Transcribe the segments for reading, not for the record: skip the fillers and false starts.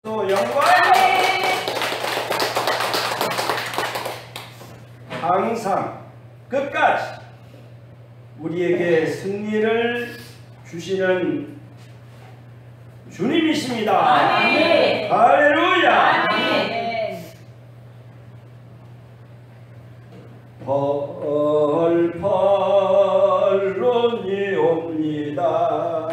영광 항상 끝까지 우리에게 승리를 주시는 주님이십니다. 아멘. 할렐루야. 아멘. 펄펄론이 옵니다.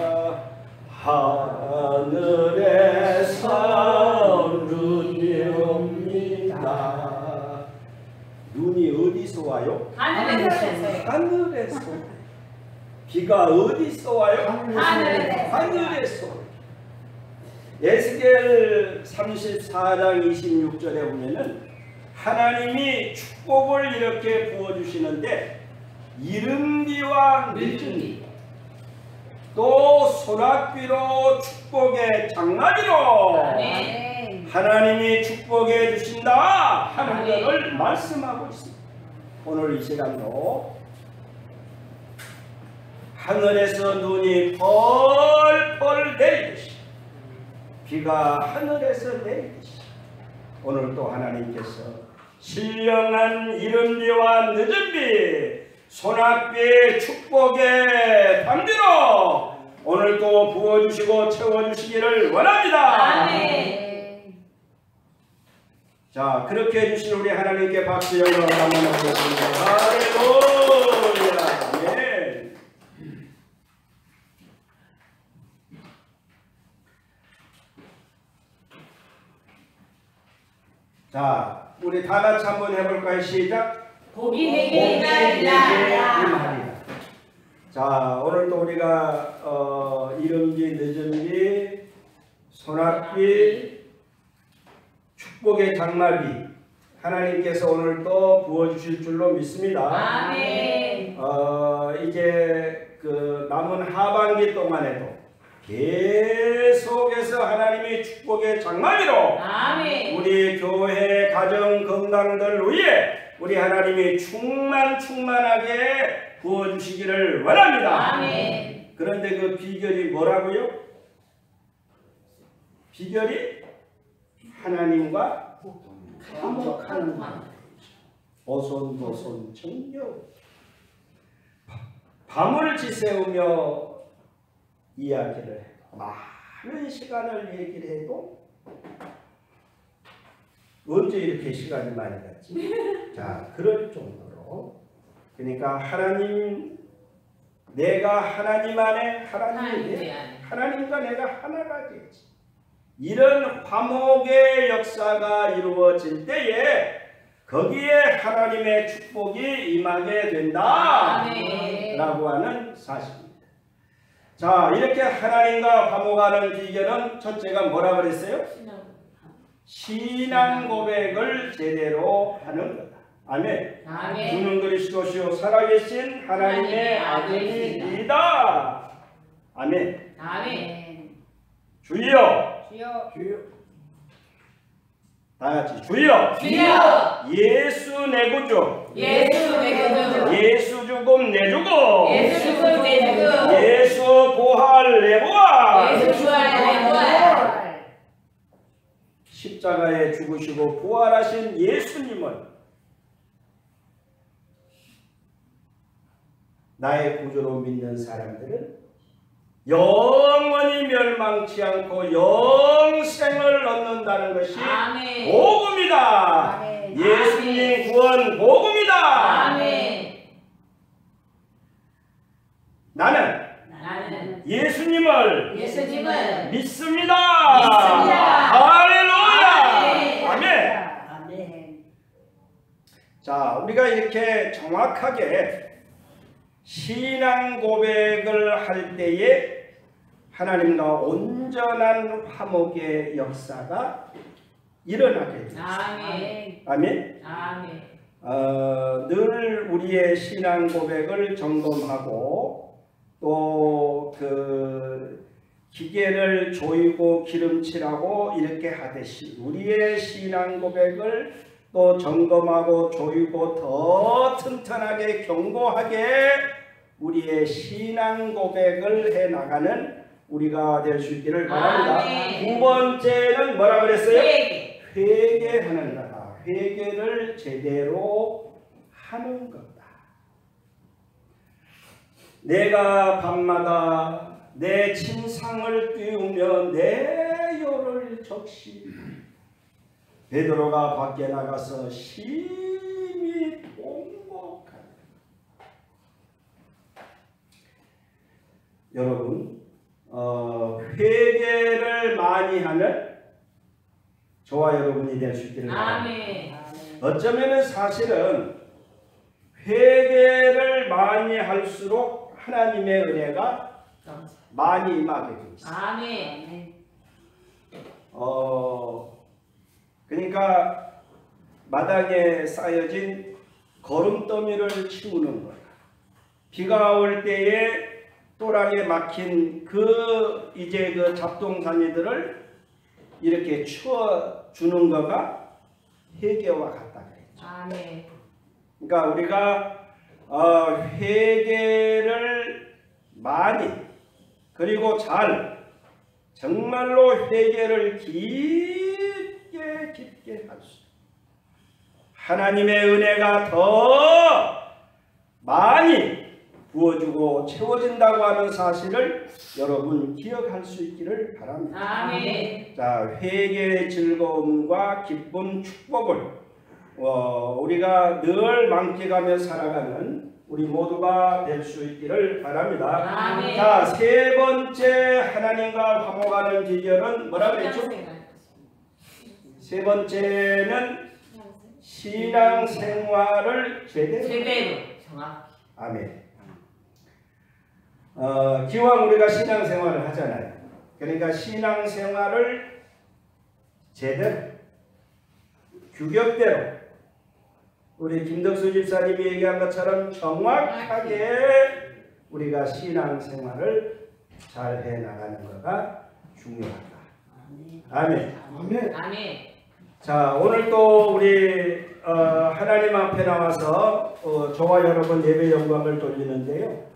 하늘에서 눈이 옵니다. 눈이 어디서 와요? 하늘에서. 하늘에서. 비가 어디서 와요? 하늘에서. 하늘에서. 에스겔 34장 26절에 보면은 하나님이 축복을 이렇게 부어주시는데 이른비와 늦은비 또 소낙비로 축복의 장마비로 하나님이 축복해 주신다 하는 것을 말씀하고 있습니다. 오늘 이 시간도 하늘에서 눈이 펄펄 내리듯이 비가 하늘에서 내리듯이 오늘 또 하나님께서 신령한 이른비와 늦은비 소낙비의 축복의 담비로 오늘 또 부어주시고 채워주시기를 원합니다. 아멘. 자, 그렇게 해주신 우리 하나님께 박수 영광 한번 드리겠습니다. 할렐루야. 아멘. 자, 우리 다 같이 한번 해볼까요? 시작. 복이 내게 임하리라. 자, 오늘도 우리가 이른비, 늦은비, 소낙비, 축복의 장마비 하나님께서 오늘 또 부어주실 줄로 믿습니다. 아멘. 이제 그 남은 하반기 동안에도 계속해서 하나님의 축복의 장마비로 아멘. 우리 교회 가정 건강들 위해 우리 하나님이 충만하게 부어주시기를 원합니다. 아멘. 그런데 그 비결이 뭐라고요? 비결이 하나님과 화목하는 것. 오손도손 청교 밤을 지새우며 이야기를 해도 많은 시간을 얘기를 해도 언제 이렇게 시간이 많이 갔지? 자, 그럴 정도로 그러니까 하나님 내가 하나님 안에 하나님과 내가 하나가 되지. 이런 화목의 역사가 이루어질 때에 거기에 하나님의 축복이 임하게 된다 라고 하는 사실입니다. 자, 이렇게 하나님과 화목하는 비결은 첫째가 뭐라 그랬어요? 신앙 고백을 제대로 하는 거다. 아멘. 주는 그리스도시요 살아계신 하나님의 아들이다. 아멘. 아멘. 주여. 주여. 다 같이 주여. 주여. 예수 내 구주. 예수 내 구주. 예수 죽음 내 죽음. 예수 죽음 내 죽음. 예수 부활 내 부활. 예수 부활 내 부활. 십자가에 죽으시고 부활하신 예수님을 나의 구주로 믿는 사람들은 영원히 멸망치 않고 영생을 얻는다는 것이 아멘. 복음이다. 아멘. 예수님 구원 복음이다. 아멘. 나는 예수님을 믿습니다. 할렐루야. 아멘. 자, 우리가 이렇게 정확하게 신앙 고백을 할 때에 하나님과 온전한 화목의 역사가 일어나게 됩니다. 아멘. 늘 우리의 신앙 고백을 점검하고 또 그 기계를 조이고 기름칠하고 이렇게 하듯이 우리의 신앙 고백을 또 점검하고 조이고 더 튼튼하게 견고하게 우리의 신앙 고백을 해 나가는 우리가 될 수 있기를 바랍니다. 아멘. 두 번째는 뭐라 그랬어요? 회개. 회개하는 거다. 회개를 제대로 하는 거다. 내가 밤마다 내 침상을 띄우며 내 혀를 적시 베드로가 밖에 나가서 심히 통곡하니. 여러분, 회개를 많이 하는 저와 여러분이 될 수 있기를 바랍니다. 아멘. 어쩌면 사실은 회개를 많이 할수록 하나님의 은혜가 많이 임하게 되어 있습니다. 아멘. 그러니까 마당에 쌓여진 거름더미를 치우는 거예요. 비가 올 때에 또랑에 막힌 그 잡동사니들을 이렇게 치워 주는 거가 회개와 같다 그랬죠. 아멘. 그러니까 우리가 회개를 많이 그리고 정말로 회개를 깊게 할 수, 하나님의 은혜가 더 많이 부어주고 채워진다고 하는 사실을 여러분 기억할 수 있기를 바랍니다. 아멘. 자, 회개의 즐거움과 기쁨, 축복을 우리가 늘 만끽하며 살아가는 우리 모두가 될 수 있기를 바랍니다. 아멘. 자, 세 번째 하나님과 화목하는 비결은 뭐라 그랬죠? 세 번째는 신앙생활을 제대로. 정확히. 아멘. 기왕 우리가 신앙생활을 하잖아요. 그러니까 신앙생활을 제대로 규격대로 우리 김덕수 집사님이 얘기한 것처럼 정확하게 우리가 신앙생활을 잘 해나가는 것가 중요하다. 아멘. 아멘. 아멘. 자, 오늘 또 우리 하나님 앞에 나와서 저와 여러분 예배 영광을 돌리는데요.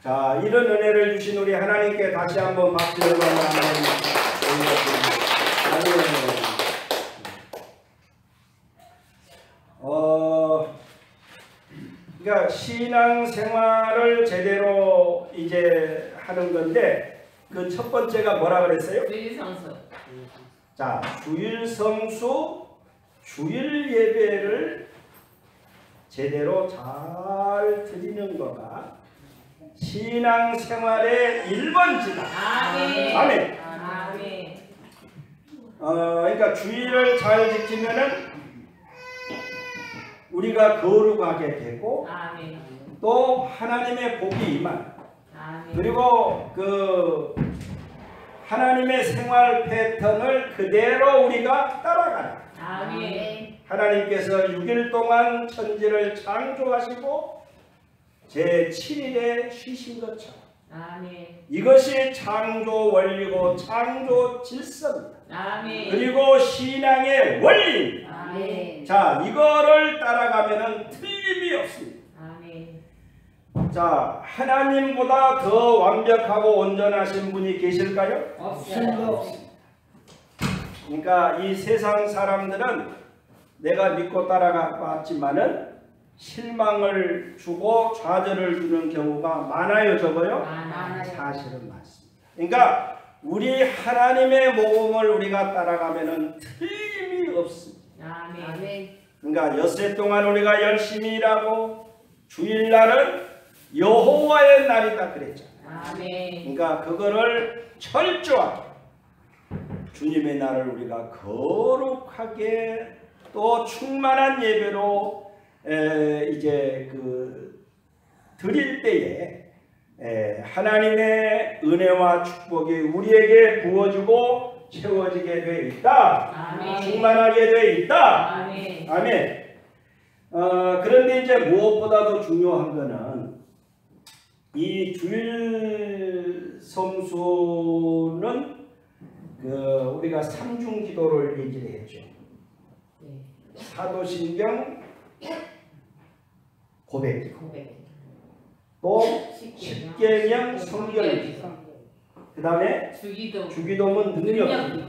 자, 이런 은혜를 주신 우리 하나님께 다시 한번 박수를 받는 그러니까 신앙생활을 제대로 이제 하는 건데 그 첫 번째가 뭐라 그랬어요? 주일성수. 자, 주일성수, 주일 예배를 제대로 잘 드리는 거가 신앙생활의 1번지다. 아멘. 아멘. 아멘. 그러니까 주일을 잘 지키면은 우리가 거룩하게 되고 아멘. 또 하나님의 복이 임한. 아멘. 그리고 그 하나님의 생활 패턴을 그대로 우리가 따라가는. 아멘. 하나님께서 6일 동안 천지를 창조하시고 제7일에 쉬신 것처럼 아멘. 이것이 창조 원리고 창조 질서입니다. 아멘. 그리고 신앙의 원리입니다. 아멘. 자, 이거를 따라가면은 틀림이 없습니다. 아멘. 자, 하나님보다 더 완벽하고 온전하신 분이 계실까요? 없어요. 그러니까 이 세상 사람들은 내가 믿고 따라갔지만은 실망을 주고 좌절을 주는 경우가 많아요, 적어요? 많아요. 사실은 많습니다. 그러니까 우리 하나님의 모범을 우리가 따라가면은 틀림이 없습니다. 아멘. 그러니까 엿새 동안 우리가 열심히 일하고 주일날은 여호와의 날이다 그랬잖아요. 아멘. 그러니까 그거를 철저하게 주님의 날을 우리가 거룩하게 또 충만한 예배로 이제 그 드릴 때에 하나님의 은혜와 축복이 우리에게 부어주고 채워지게 돼 있다. 아멘. 충만하게 돼 있다. 아멘. 아멘. 그런데 이제 무엇보다도 중요한 거는 이 주일 성수는 우리가 삼중 기도를 얘기를 했죠. 사도신경, 고백기도, 또 십계명, 성결기도. 그 다음에 주기도문 능력입니다.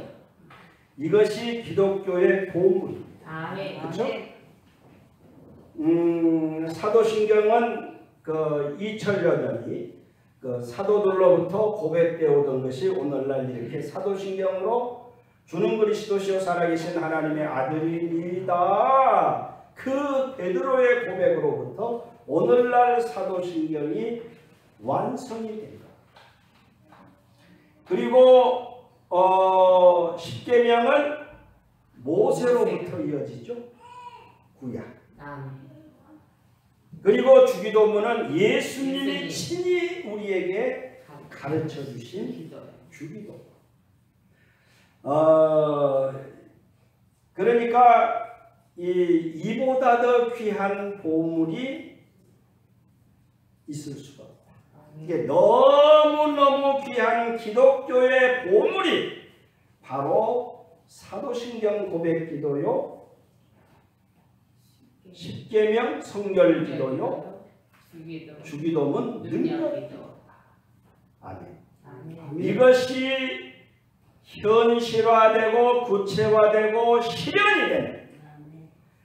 이것이 기독교의 보물입니다. 아멘. 그렇죠? 사도신경은 그 2000여 년이 그 사도들로부터 고백되어 오던 것이 오늘날 이렇게 사도신경으로 주는 그리스도시요 살아계신 하나님의 아들이다. 그 베드로의 고백으로부터 오늘날 사도신경이 완성이 된다. 그리고 십계명은 모세로부터 이어지죠. 구약. 그리고 주기도문은 예수님이 친히 우리에게 가르쳐 주신 주기도. 그러니까 이보다 더 귀한 보물이 있을 수가 없다. 이게 너무너무 귀한 기독교의 보물이 바로 사도신경 고백기도요, 십계명 성결기도요, 주기도문 능력기도. 아멘. 이것이 현실화되고 구체화되고 실현이 되는.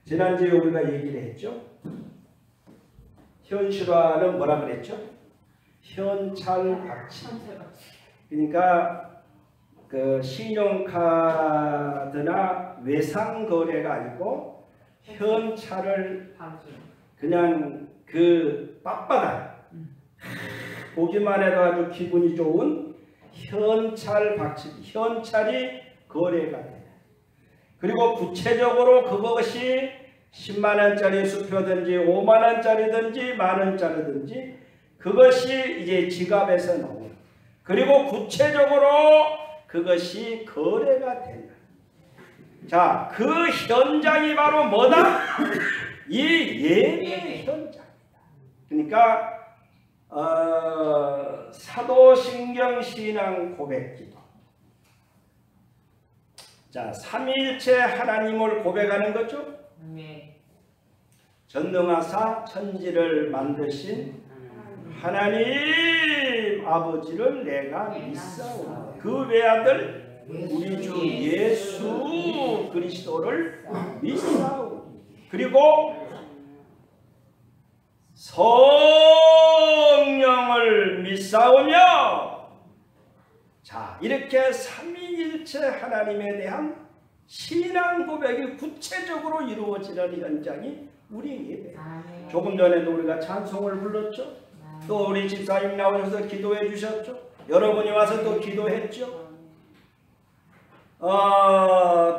지난주에 우리가 얘기를 했죠. 현실화는 뭐라 그랬죠? 현찰박치. 그러니까 그 신용카드나 외상거래가 아니고 현찰을 그냥 그 빳빳한 보기만 해도 아주 기분이 좋은 현찰박치, 현찰이 거래가 돼요. 그리고 구체적으로 그것이 10만원짜리 수표든지 5만원짜리든지 만원짜리든지 그것이 이제 지갑에서 나오고, 그리고 구체적으로 그것이 거래가 된다. 자, 그 현장이 바로 뭐다? 이 예배 현장이다. 그러니까 사도신경 신앙 고백기도. 자, 삼위일체 하나님을 고백하는 거죠. 전능하사 천지를 만드신 하나님 아버지를 내가 믿사오니 그 외아들 우리 주 예수 그리스도를 믿사오니 그리고 성령을 믿사오며. 자, 이렇게 삼위일체 하나님에 대한 신앙 고백이 구체적으로 이루어지는 현장이 우리 예배. 조금 전에도 우리가 찬송을 불렀죠. 또 우리 집사님 나오셔서 기도해 주셨죠. 여러분이 와서 또 기도했죠.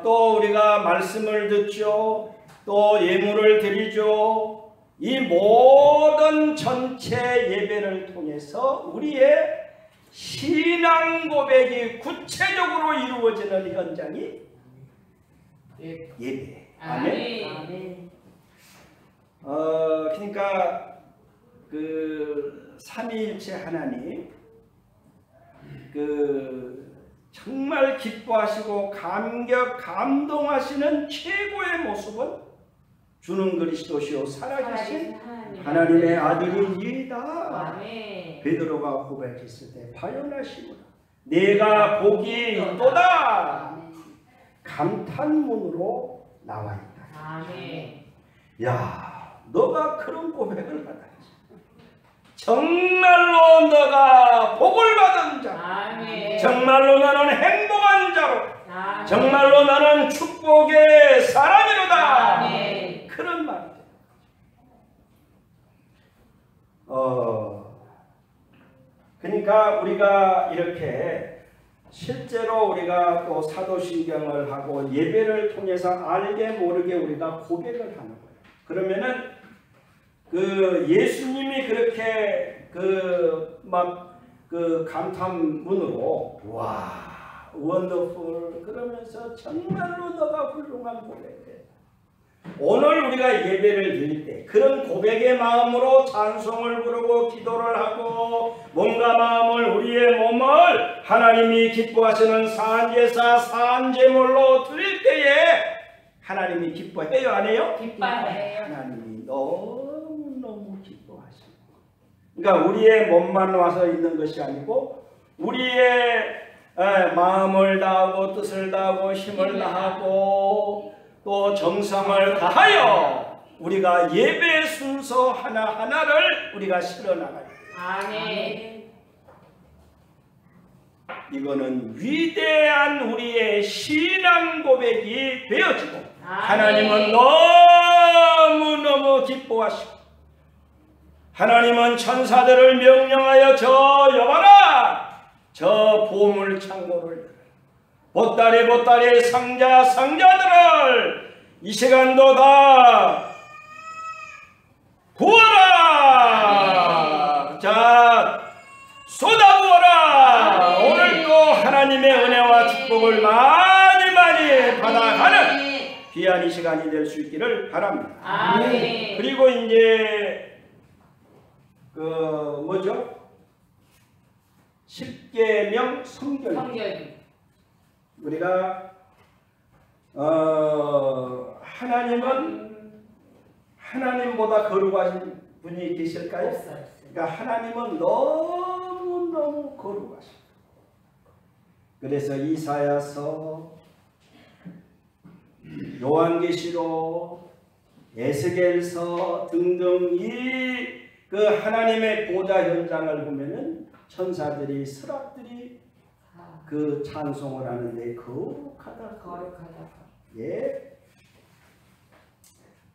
또 우리가 말씀을 듣죠. 또 예물을 드리죠. 이 모든 전체 예배를 통해서 우리의 신앙 고백이 구체적으로 이루어지는 현장이 예배. 아멘. 그러니까 그 삼위일체 하나님 그 정말 기뻐하시고 감동하시는 최고의 모습은 주는 그리스도시요 살아계신 하나님의 아들이니이다. 베드로가 고백했을 때 바요나시므로 내가 복이 있도다 감탄문으로 나와 있다. 야, 너가 그런 고백을 받았지. 정말로 너가 복을 받은 자, 정말로 너는 행복한 자로, 정말로 너는 축복의 사람이로다. 그런 말이죠. 그러니까 우리가 이렇게 실제로 우리가 또 사도신경을 하고 예배를 통해서 알게 모르게 우리가 고백을 하는 거예요. 그러면은 그 예수님이 그렇게 그 감탄문으로 와 원더풀 그러면서 정말로 너가 훌륭한 고백해. 오늘 우리가 예배를 드릴 때 그런 고백의 마음으로 찬송을 부르고 기도를 하고 몸과 마음을 우리의 몸을 하나님이 기뻐하시는 산제사 산제물로 드릴 때에 하나님이 기뻐해요? 안 해요? 기뻐해요. 하나님이 너무너무 기뻐하시고, 그러니까 우리의 몸만 와서 있는 것이 아니고 우리의 마음을 다하고 뜻을 다하고 힘을 다하고 또 정성을 다하여 우리가 예배 순서 하나하나를 우리가 실어나가야 돼요. 아멘. 이거는 위대한 우리의 신앙 고백이 되어지고 하나님은 너무너무 기뻐하시고 하나님은 천사들을 명령하여 저 여봐라 저 보물 창고를 보따리 상자들을 이 시간도 다 구하라. 자 쏟아부어라. 오늘도 하나님의 은혜와 축복을 많이 받아가는 귀한 이 시간이 될 수 있기를 바랍니다. 아멘. 그리고 이제 뭐죠? 십계명 성결. 우리가 하나님보다 거룩하신 분이 계실까요? 그러니까 하나님은 너무너무 거룩하십니다. 그래서 이사야서, 요한계시록, 에스겔서 등등 이 그 하나님의 보좌 현장을 보면은 천사들이 스랍들이 그 찬송을 하는데 거룩하다. 예.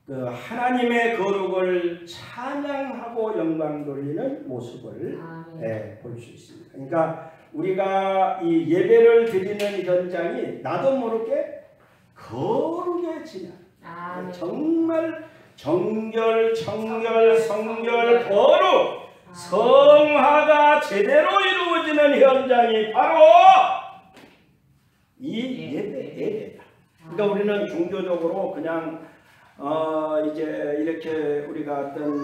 그 하나님의 거룩을 찬양하고 영광 돌리는 모습을 볼 수 있습니다. 그러니까 우리가 이 예배를 드리는 현장이 나도 모르게 거룩해지냐. 정말 정결, 청결, 성결, 거룩, 성화가 제대로 이루어지는 현장이 바로 이 예배다. 그러니까 우리는 종교적으로 그냥 이제 이렇게 우리가 어떤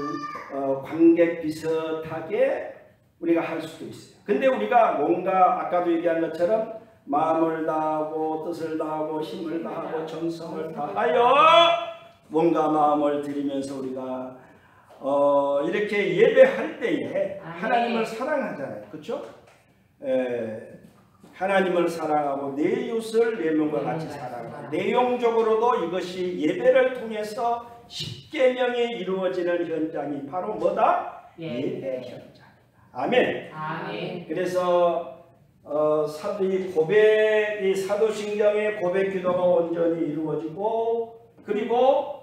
관객 비슷하게 우리가 할 수도 있어요. 근데 우리가 뭔가 아까도 얘기한 것처럼 마음을 다하고 뜻을 다하고 힘을 다하고 정성을 다하여 뭔가 마음을 들이면서 우리가 이렇게 예배할 때에 하나님을 사랑하잖아요. 그렇죠? 하나님을 사랑하고 내 이웃을 내 몸과 같이 사랑하고 내용적으로도 이것이 예배를 통해서 십계명이 이루어지는 현장이 바로 뭐다? 예배 현장이다. 아멘. 그래서 이 고백, 이 사도신경의 고백 기도가 온전히 이루어지고 그리고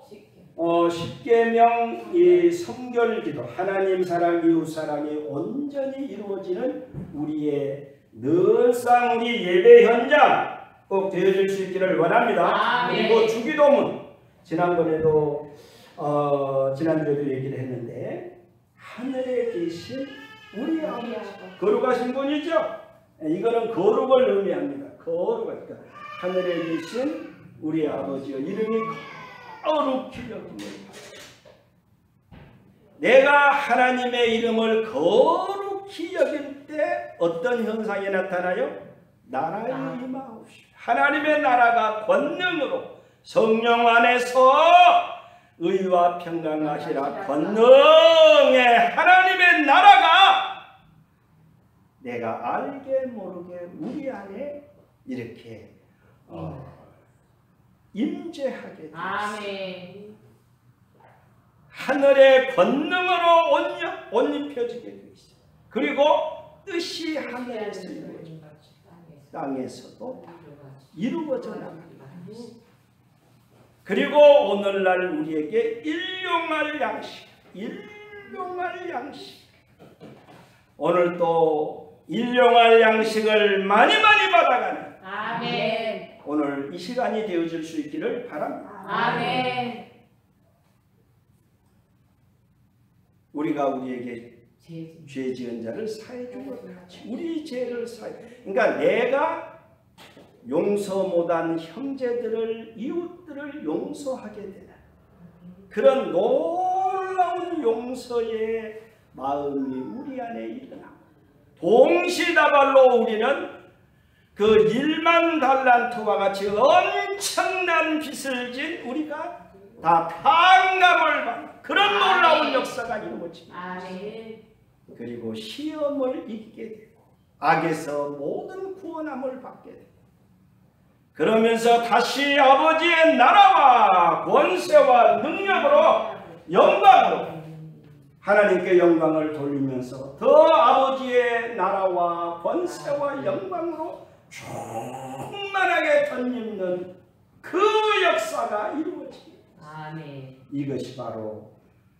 십계명 이 성결기도 하나님 사랑 이웃 사랑이 온전히 이루어지는 우리의 늘상 우리 예배 현장 꼭 되어질 수 있기를 원합니다. 그리고 주기도문 지난번에도 지난주에도 얘기를 했는데 하늘에 계신 우리 아버지 거룩하신 분이죠. 이거는 거룩을 의미합니다. 거룩하니까 하늘에 계신 우리 아버지여 이름이 거룩히 여김을 내가 하나님의 이름을 거룩히 여길 때 어떤 현상이 나타나요? 나라의 임하옵시고 하나님의 나라가 권능으로 성령 안에서 의와 평강하시라. 권능의 하나님의 나라가 내가 알게 모르게 우리 안에 이렇게 임재하게 되었습니다. 하늘의 권능으로 옷 입혀지게 되어 있어요. 그리고 뜻이 하늘에서 이루어져 땅에서도 이루어져 나갑니다. 그리고 오늘날 우리에게 일용할 양식 오늘 또 일용할 양식을 많이 받아가는 오늘 이 시간이 되어질 수 있기를 바랍니다. 우리가 우리에게 죄 지은 자를 사해 준 것 같이 우리 죄를 사해. 그러니까 내가 용서 못한 형제들을 이웃들을 용서하게 되는 그런 놀라운 용서의 마음이 우리 안에 일어나고 동시다발로 우리는 그 1만 달란트와 같이 엄청난 빚을 진 우리가 다 탕감을 받는 그런 놀라운 역사가 이루어집니다. 그리고 시험을 잊게 되고 악에서 모든 구원함을 받게 됩니다. 그러면서 다시 아버지의 나라와 권세와 능력으로 영광으로 하나님께 영광을 돌리면서 더 아버지의 나라와 권세와 영광으로 충만하게 덧입는 그 역사가 이루어집니다. 아멘. 이것이 바로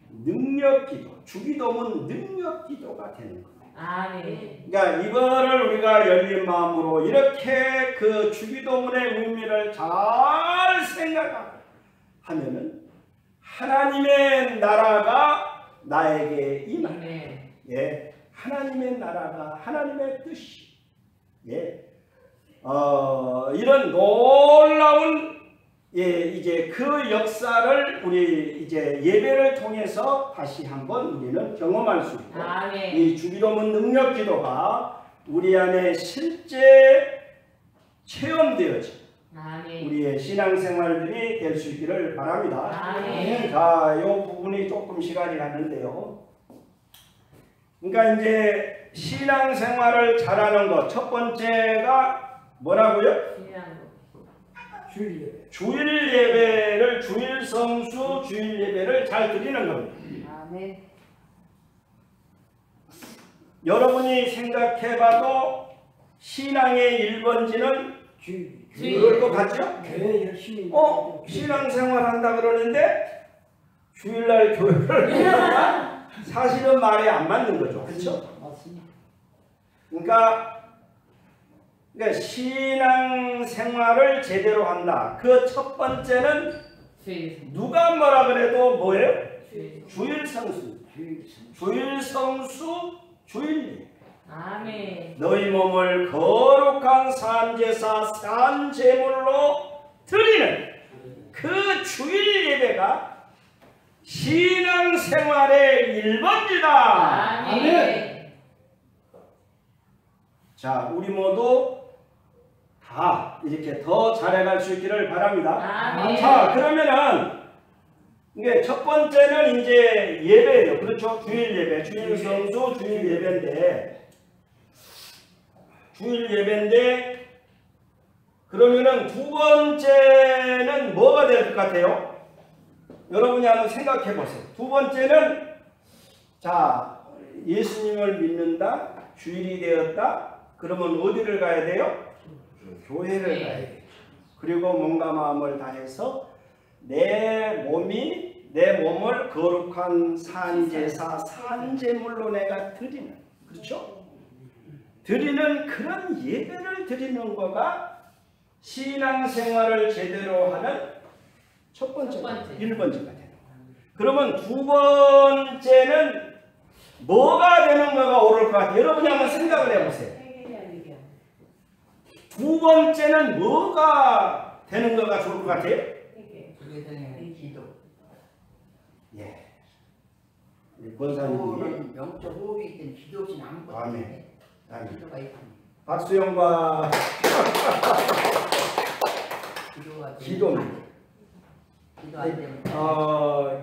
능력기도, 주기도문 능력기도가 되는 겁니다. 아멘. 그러니까 이거를 우리가 열린 마음으로 이렇게 그 주기도문의 의미를 잘 생각하고 하면은 하나님의 나라가 나에게 임하는, 아멘. 예, 하나님의 나라가 하나님의 뜻이, 예, 이런 놀라운, 예, 이제 그 역사를 우리 이제 예배를 통해서 다시 한번 우리는 경험할 수 있고, 아멘. 이 주기도문 능력기도가 우리 안에 실제 체험되어진 아멘. 우리의 신앙생활들이 될 수 있기를 바랍니다. 아멘. 자, 이 부분이 조금 시간이 갔는데요. 그러니까 이제 신앙생활을 잘하는 것 첫 번째가 뭐라고요? 주일 예배를, 주일 성수, 주일 예배를 잘 드리는 겁니다. 아멘. 여러분이 생각해봐도 신앙의 1번지는 주일. 그럴 것 같죠? 교회 열심히 신앙생활 한다 그러는데 주일날 교회를 사실은 말에 안 맞는 거죠. 그렇죠? 맞습니다. 그러니까 신앙생활을 제대로 한다. 그 첫 번째는 주일. 누가 뭐라 그래도 뭐예요? 주일. 주일 성수. 주일 성수, 주일 예배. 아멘. 너희 몸을 거룩한 산제사, 산제물로 드리는 그 주일 예배가 신앙생활의 1번지다. 아멘. 자, 우리 모두 다 이렇게 더 잘해갈 수 있기를 바랍니다. 아멘. 자, 그러면은 이게 첫 번째는 이제 예배예요. 그렇죠? 주일 예배, 주일 성수, 주일 예배인데 그러면은 두 번째는 뭐가 될 것 같아요? 여러분이 한번 생각해 보세요. 두 번째는 자, 예수님을 믿는다, 주일이 되었다. 그러면 어디를 가야 돼요? 교회를 가야 돼요. 그리고 몸과 마음을 다해서 내 몸을 거룩한 산제사, 산제물로 내가 드리는, 그렇죠? 드리는 그런 예배를 드리는 거가 신앙생활을 제대로 하는 첫 번째, 1번째가 되는 거예요. 그러면 두 번째는 뭐가 되는 거가 옳을 것 같아요? 여러분이 한번 생각을 해보세요. 두 번째는 뭐가 되는 거가 좋을 것 같아요? 기도. 예. 권사님이 영적 호흡이 있든 기도 없이는 아무것도 안 해. 기도가 있다. 박수영과 기도입니다. 기도 안 되면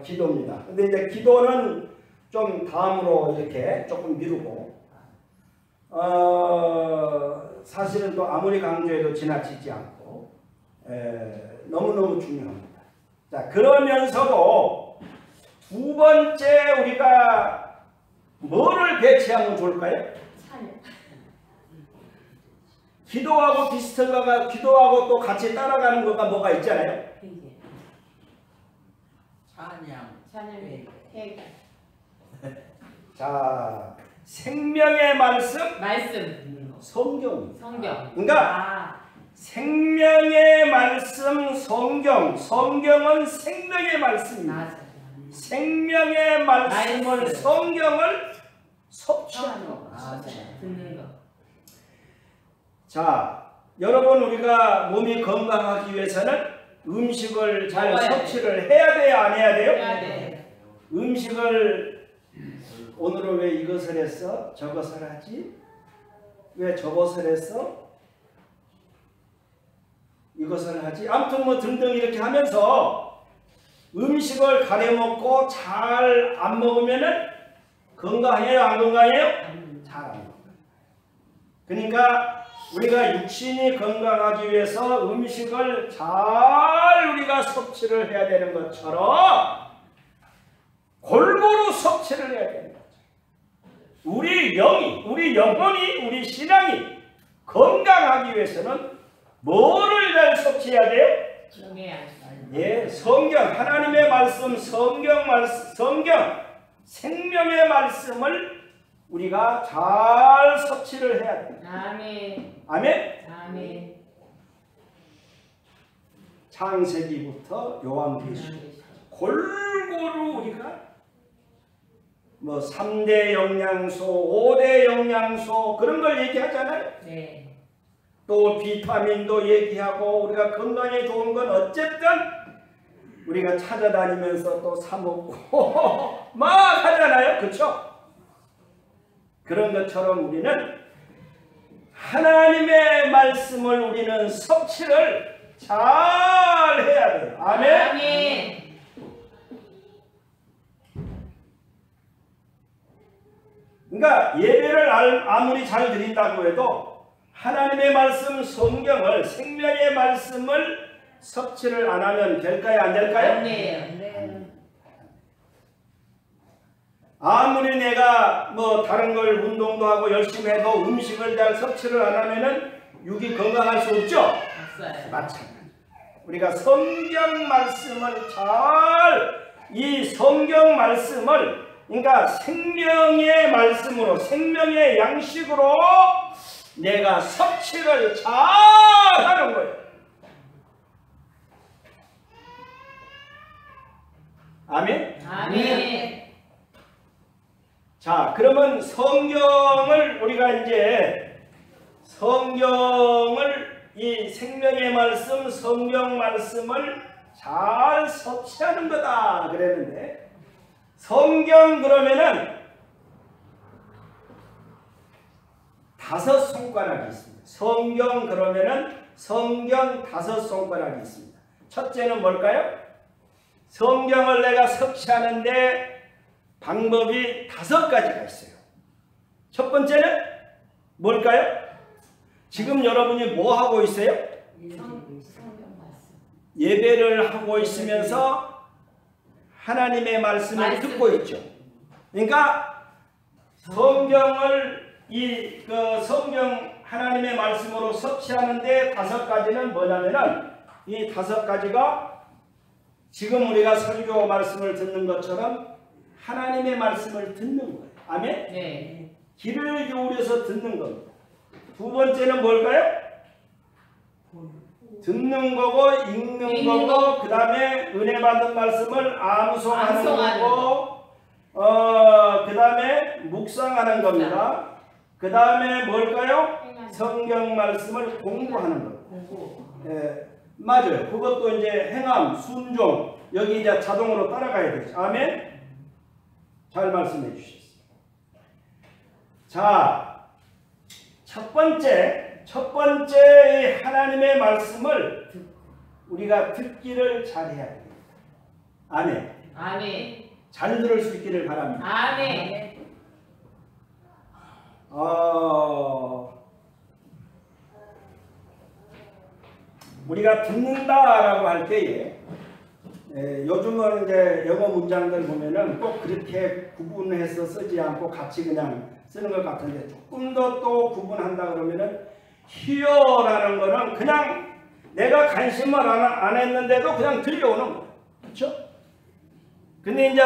기도입니다. 근데 이제 기도는 좀 다음으로 이렇게 조금 미루고, 사실은 또 아무리 강조해도 지나치지 않고, 너무너무 중요합니다. 자, 그러면서도 두 번째 우리가 뭐를 배치하면 좋을까요? 기도하고 비슷한 거가, 기도하고 또 같이 따라가는 거가 뭐가 있잖아요. 찬양. 자, 생명의 말씀, 성경. 그러니까 생명의 말씀, 성경은 생명의 말씀입니다. 생명의 말씀을, 성경을 섭취하는 거. 듣는 거. 자, 여러분, 우리가 몸이 건강하기 위해서는 음식을 잘 섭취를 해야 돼요, 안 해야 돼요? 해야 돼. 음식을 오늘은 왜 이것을 했어? 저것을 하지? 왜 저것을 했어? 이것을 하지? 아무튼 뭐 등등 이렇게 하면서 음식을 가려 먹고 잘 안 먹으면은 건강해요, 안 건강해요? 잘 안 건강해요. 그러니까 우리가 육신이 건강하기 위해서 음식을 잘 우리가 섭취를 해야 되는 것처럼 골고루 섭취를 해야 되는 거죠. 우리 영이, 우리 영혼이, 우리 신앙이 건강하기 위해서는 뭐를 잘 섭취해야 돼요? 예, 성경, 하나님의 말씀, 성경, 생명의 말씀을 우리가 잘 섭취를 해야 됩니다. 아멘. 아멘? 아멘. 창세기부터 요한계시록 골고루 우리가 뭐 3대 영양소, 5대 영양소 그런 걸 얘기하잖아요. 네. 또 비타민도 얘기하고 우리가 건강에 좋은 건 어쨌든 우리가 찾아다니면서 또 사 먹고 막 하잖아요. 그렇죠? 그런 것처럼 우리는 하나님의 말씀을 우리는 섭취를 잘 해야 돼요. 아멘. 아멘. 그러니까 예배를 아무리 잘 드린다고 해도 하나님의 말씀, 성경을, 생명의 말씀을 섭취를 안 하면 될까요? 안 될까요? 네. 아무리 내가 뭐 다른 걸 운동도 하고 열심히 해도 음식을 잘 섭취를 안 하면은 육이 건강할 수 없죠? 없어요. 마찬가지. 우리가 성경 말씀을 이 성경 말씀을 그러니까 생명의 말씀으로, 생명의 양식으로 내가 섭취를 잘 하는 거예요. 아멘? 아멘. 자, 그러면 성경을 우리가 이제 이 생명의 말씀, 성경 말씀을 잘 섭취하는 거다 그랬는데 성경 그러면은 5 손가락이 있습니다. 성경 그러면은 성경 5 손가락이 있습니다. 첫째는 뭘까요? 성경을 내가 섭취하는데 방법이 5가지가 있어요. 첫 번째는 뭘까요? 지금 여러분이 뭐 하고 있어요? 예배를 하고 있으면서 하나님의 말씀을 듣고 있죠. 그러니까 성경을 성경 하나님의 말씀으로 섭취하는데 5가지는 뭐냐면은 이 5가지가 지금 우리가 설교 말씀을 듣는 것처럼 하나님의 말씀을 듣는 거예요. 아멘? 네. 귀를 기울여서 듣는 겁니다. 두 번째는 뭘까요? 듣는 거고 읽는 거고 그 다음에 은혜 받은 말씀을 암송하는 거고 그 다음에 묵상하는 겁니다. 그 다음에 뭘까요? 성경 말씀을 공부하는 겁니다. 예, 맞아요. 그것도 이제 행함, 순종 여기 이제 자동으로 따라가야 되죠. 아멘? 잘 말씀해 주셨습니다. 자, 첫 번째 하나님의 말씀을 우리가 듣기를 잘해야 됩니다. 아멘. 아멘. 잘 들을 수 있기를 바랍니다. 아멘. 우리가 듣는다라고 할 때에 요즘은 이제 영어 문장들 보면은 꼭 그렇게 구분해서 쓰지 않고 같이 그냥 쓰는 것 같은데 조금 더 또 구분한다 그러면은 hear라는 거는 그냥 내가 관심을 안 했는데도 그냥 들려오는 거예요. 그렇죠? 근데 이제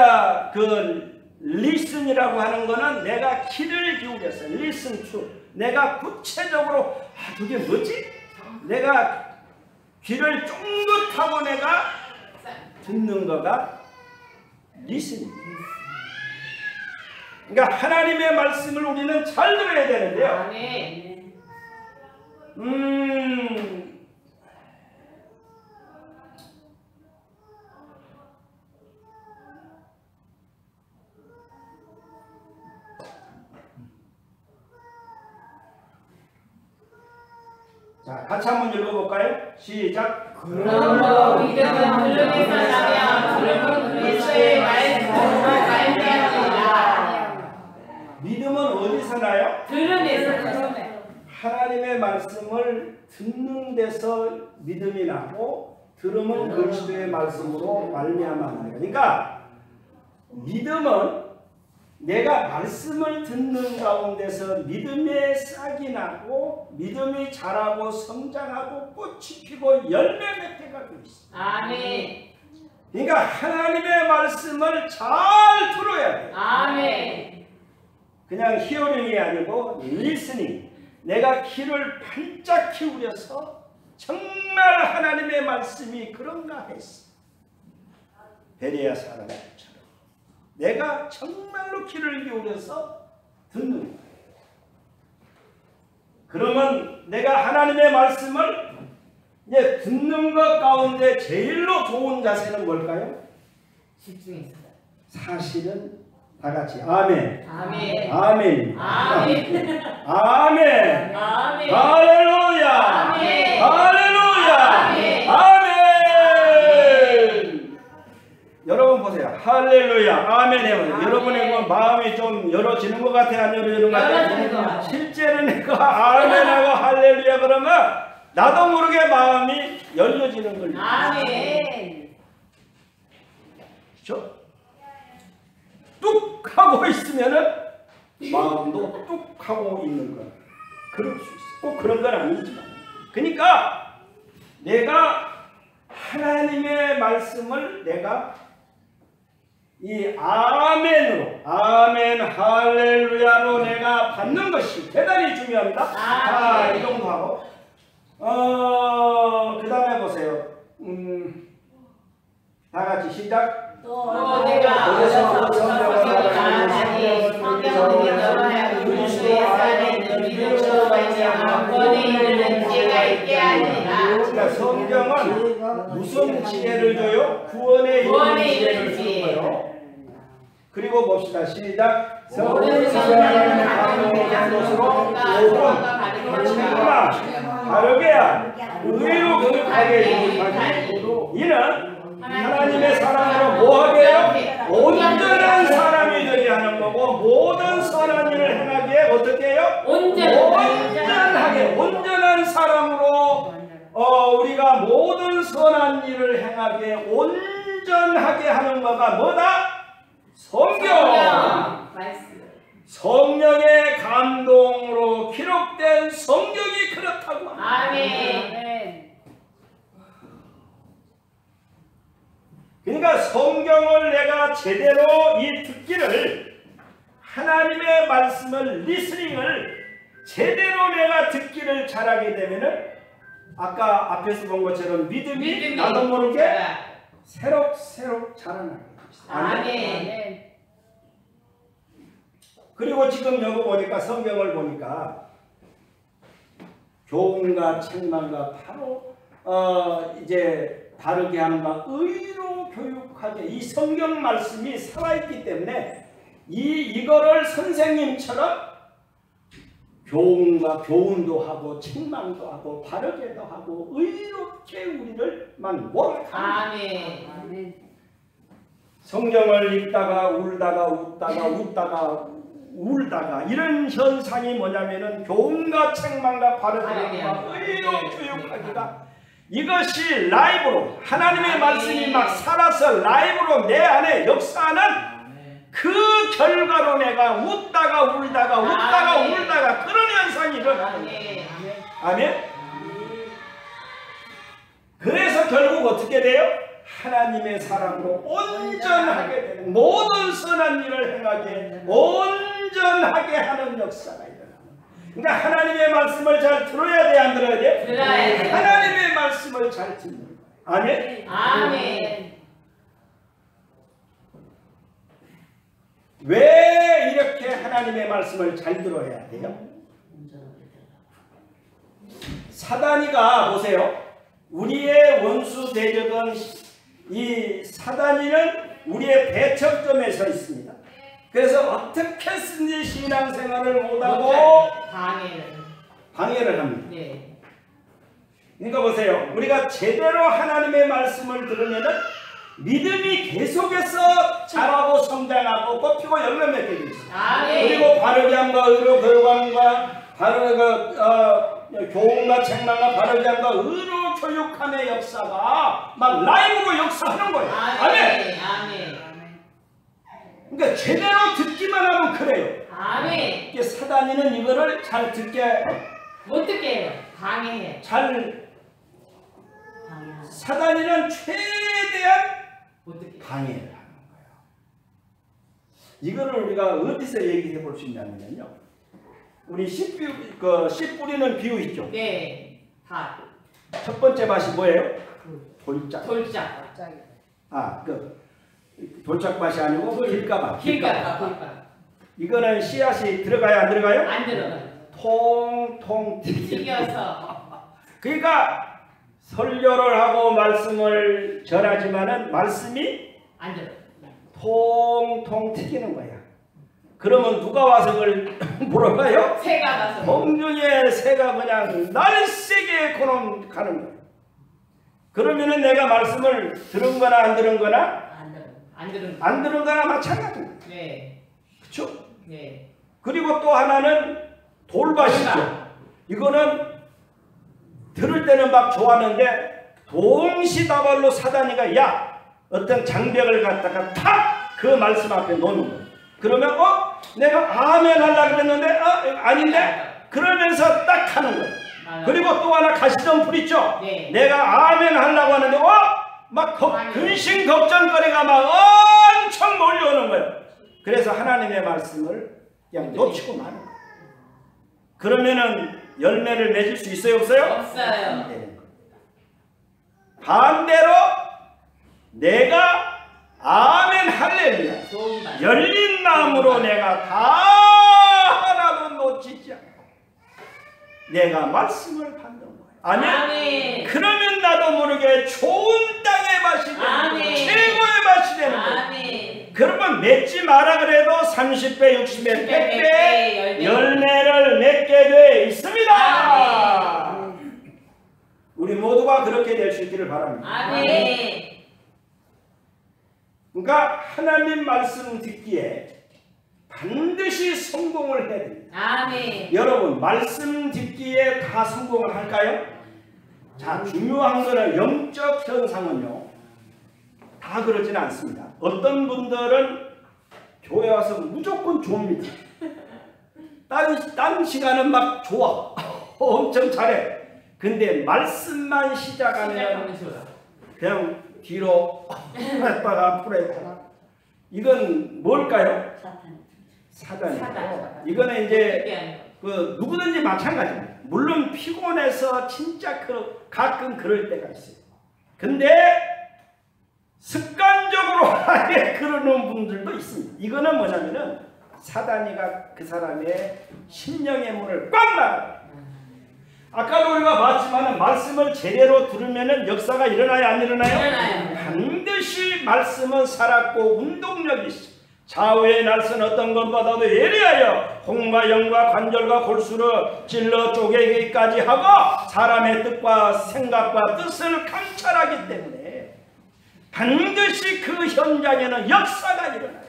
그 listen이라고 하는 거는 내가 귀를 기울여서 listen to 내가 구체적으로 그게 뭐지? 내가 귀를 쫑긋하고 내가 듣는 거가 listen입니다. 그러니까 하나님의 말씀을 우리는 잘 들어야 되는데요. 아멘. 자, 같이 한번 읽어볼까요? 시작. 그러므로 믿음은 들음에서 나며 들음은 그리스도의 말씀으로 말미암으리라. 믿음은 어디서 나요? 들음에서. 하나님의 말씀을 듣는 데서 믿음이 나고 들으면 그리스도의 말씀으로 말미암아. 그러니까 믿음은 내가 말씀을 듣는 가운데서 믿음의 싹이 나고 믿음이 자라고 성장하고 꽃이 피고 열매 맺게 가고 있어. 아멘. 그러니까 하나님의 말씀을 잘 들어야 돼. 아멘. 그냥 히어링이 아니고 리스닝. 내가 귀를 반짝 기울여서 정말 하나님의 말씀이 그런가 했어. 베레아 사람처럼 내가 정말로 귀를 기울여서 듣는 거예요. 그러면 내가 하나님의 말씀을 이제 듣는 것 가운데 제일로 좋은 자세는 뭘까요? 집중해서. 사실은 다 같이 아멘. 아멘. 아멘. 아멘. 아멘. 아멘. 할렐루야. 아멘. 할렐루야. 아멘. 아멘. 여러분 보세요. 할렐루야. 아멘 해요. 아멘. 여러분의 그 마음이 좀 열어지는 것 같아요? 안 열어지는 것 열어지는 것 같아요? 같아요. 실제로 내가 아멘하고 할렐루야 그러면 나도 모르게 마음이 열려지는 걸요. 아멘. 그렇죠? 뚝 하고 있으면은 마음도 뚝 하고 있는 거야. 그럴 수 있어. 꼭 그런 건 아니지만. 그러니까 내가 하나님의 말씀을 내가 이 아멘으로, 아멘 할렐루야로 내가 받는 것이 대단히 중요합니다. 자, 이 정도 하고 그 다음에 보세요. 다 같이 시작. 또 내가 어려서 성경을 알아나니 성경을 읽어야 그리스도의 살에 믿음으로 말미암아 구원에 이르는 지혜가 있게 하리라. 그러니까 성경은 무슨 지혜를 줘요? 구원에 이르는 지혜를 주는 거예요. 그리고 봅시다. 시작. 모든 성경을 가르치는 것으로 소원과 가르치라. 바르게야 의로 거룩하게 이는 하나님의 사랑으로 뭐하게 해요? 온전한 사람이 되게 하는 거고 모든 선한 일을 행하기에 어떻게 해요? 온전하게 온전한 사람으로 우리가 모든 선한 일을 행하기에 온전하게 하는 거가 뭐다? 성경. 성령의 감동으로 기록된 성경이 그렇다고 합니다. 아멘. 그러니까 성경을 내가 제대로 이 듣기를 하나님의 말씀을 리스닝을 제대로 내가 듣기를 잘하게 되면은 아까 앞에서 본 것처럼 믿음이 나도 모르게 새록새록 자라나게 됩니다. 아멘. 그리고 지금 여기 보니까 성경을 보니까 교훈과 책망과 바로 이제 바르게 함과 의로 교육하게 이 성경 말씀이 살아있기 때문에 이거를 선생님처럼 교훈도 하고 책망도 하고 바르게도 하고 의롭게 우리를 뭐라고 아멘. 성경을 읽다가 울다가 웃다가 울다가 이런 현상이 뭐냐면은 교훈과 책망과 바르게 함과 의로 교육하기가 이것이 라이브로 하나님의 말씀이 막 살아서 라이브로 내 안에 역사하는 그 결과로 내가 웃다가 울다가 그런 현상이 일어나는 거예요. 아멘. 그래서 결국 어떻게 돼요? 하나님의 사랑으로 온전하게 되는 모든 선한 일을 행하게 온전하게 하는 역사가 일어나는. 그러니까 하나님의 말씀을 잘 들어야 돼, 안 들어야 돼? 들어야 돼. 하나님의 말씀을 잘 듣는 거예요. 아멘. 아멘. 왜 이렇게 하나님의 말씀을 잘 들어야 돼요? 사단이가 보세요. 우리의 원수 대적은 이 사단이는 우리의 배척점에 서 있습니다. 그래서 어떻게 해서든지 신앙생활을 못하고 방해를 합니다. 네. 그러니까 보세요. 우리가 제대로 하나님의 말씀을 들으면 믿음이 계속해서 자라고 성장하고 꽃피고 열매 맺게 되죠. 아멘. 그리고 바르게 함과 의로 교육함과 교훈과 책망과 바르지 않과 의로 교육함의 역사가 막 라이브로 역사하는 거예요. 아멘. 아멘. 그러니까 제대로 듣기만 하면 그래요. 아멘. 이게 사단이는 이거를 잘 듣게 못 듣게 해요. 방해해. 사단이는 최대한 못 듣게. 방해를 하는 거예요. 이거를 우리가 어디서 얘기해 볼 수 있냐면요. 우리 씨 뿌리는 비유 있죠. 네. 밭. 첫 번째 밭이 뭐예요? 돌짝. 돌짝. 돌짝밭이 아니고 길가밭. 길가. 이거는 씨앗이 들어가요, 안 들어가요? 안 들어가요. 통통 튀겨서. 그러니까 설교를 하고 말씀을 전하지만은 말씀이 안 들어. 통통 튀기는 거야. 그러면 누가 와서 그걸 물어봐요? 새가 가서. 공중에 새가 그냥 날쌔게 가는 거예요. 그러면은 내가 말씀을 들은 거나 안 들은 거나 안 들은 거나 마찬가지입니다. 네. 그렇죠? 네. 그리고 또 하나는 돌밭이죠. 이거는 들을 때는 막 좋았는데 동시다발로 사단이가 어떤 장벽을 갖다가 탁 그 말씀 앞에 놓는 거예요. 그러면 내가 아멘 하려고 그랬는데 아닌데 그러면서 딱 하는 거예요. 그리고 또 하나 가시덤불 있죠. 네. 내가 아멘 하려고 하는데 막 근심 걱정거리가 막 엄청 몰려오는 거예요. 그래서 하나님의 말씀을 그냥 놓치고 마는 거예요. 그러면은 열매를 맺을 수 있어요, 없어요? 없어요. 반대로 내가 아멘 할렐루야 열린 마음으로 내가 다 하나도 놓치지 않고 내가 말씀을 받는 거예요. 아멘. 그러면 나도 모르게 좋은 땅의 맛이 되는 거예요. 최고의 맛이 되는 거예요. 그러면 맺지 마라 그래도 30배, 60배, 100배 열매를 맺게 돼 있습니다. 우리 모두가 그렇게 될 수 있기를 바랍니다. 아멘. 그러니까 하나님 말씀 듣기에 반드시 성공을 해야 됩니다. 아멘. 여러분 말씀 듣기에 다 성공을 할까요? 자, 중요한 거는 영적 현상은요 다 그러지는 않습니다. 어떤 분들은 교회 와서 무조건 좋습니다. 딴 시간은 막 좋아. 엄청 잘해. 근데 말씀만 시작하면 그냥 뒤로 했다가 앞으로 했다가 이건 뭘까요? 사단이에요. 이거는 이제 누구든지 마찬가지입니다. 물론 피곤해서 진짜 가끔 그럴 때가 있어요. 근데 습관적으로 아예 그러는 분들도 있습니다. 이거는 뭐냐면은 사단이가 그 사람의 심령의 문을 꽉 막아요. 아까도 우리가 봤지만 말씀을 제대로 들으면 역사가 일어나요, 안 일어나요? 일어나요. 반드시 말씀은 살았고 운동력이 있어. 좌우의 날선 어떤 것보다도 예리하여 홍과 영과 관절과 골수를 찔러 쪼개기까지 하고 사람의 뜻과 생각과 뜻을 감찰하기 때문에 반드시 그 현장에는 역사가 일어나요.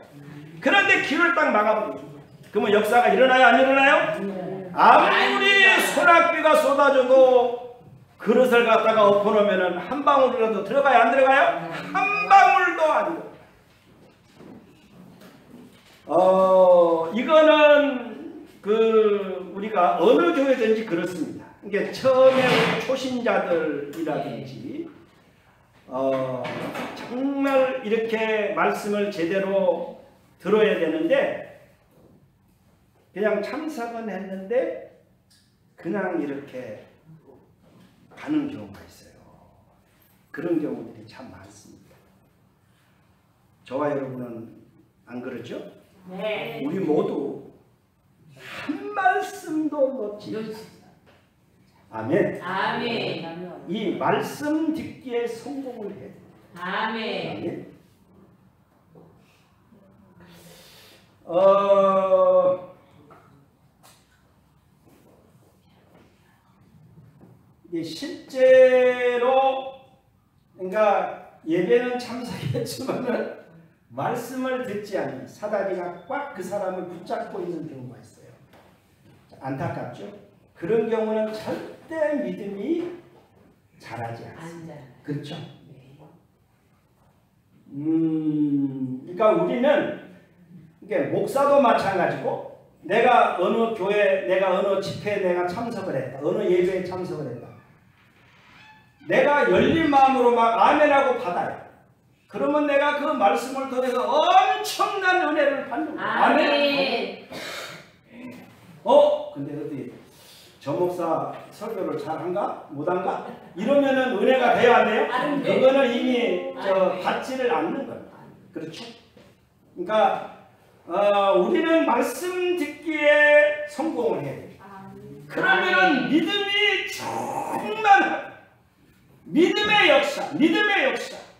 그런데 길을 딱 막아버리죠. 그러면 역사가 일어나요, 안 일어나요? 아무리 소낙비가 쏟아져도 그릇을 갖다가 엎어놓으면 한 방울이라도 들어가요, 안 들어가요? 한 방울도 안 들어가요. 이거는 우리가 어느 교회든지 그렇습니다. 이게 처음에 초신자들이라든지 정말 이렇게 말씀을 제대로 들어야 되는데 그냥 참석은 했는데 그냥 이렇게 가는 경우가 있어요. 그런 경우들이 참 많습니다. 저와 여러분은 안 그러죠? 네. 우리 모두 한 말씀도 놓지. 아멘. 아멘. 이 말씀 듣기에 성공을 해야 됩니다. 아멘. 실제로 그러니까 예배는 참석했지만은 말씀을 듣지 않는 사다리가 꽉 그 사람을 붙잡고 있는 경우가 있어요. 자, 안타깝죠? 그런 경우는 절대 믿음이 자라지 않습니다. 그렇죠? 그러니까 우리는 이게 목사도 마찬가지고 내가 어느 교회, 내가 어느 집회에 내가 참석을 했다. 어느 예배에 참석을 했다. 내가 열린 마음으로 막 아멘하고 받아요. 그러면 내가 그 말씀을 통해서 엄청난 은혜를 받는 거예요. 아멘. 근데 어디 저 목사 설교를 잘한가? 못한가? 이러면은 은혜가 돼야 안 돼요? 그거는 이미 받지를 않는 거예요. 그렇죠? 그러니까 우리는 말씀 듣기에 성공을 해야 돼요. 그러면은 믿음이 충만한 믿음의 역사,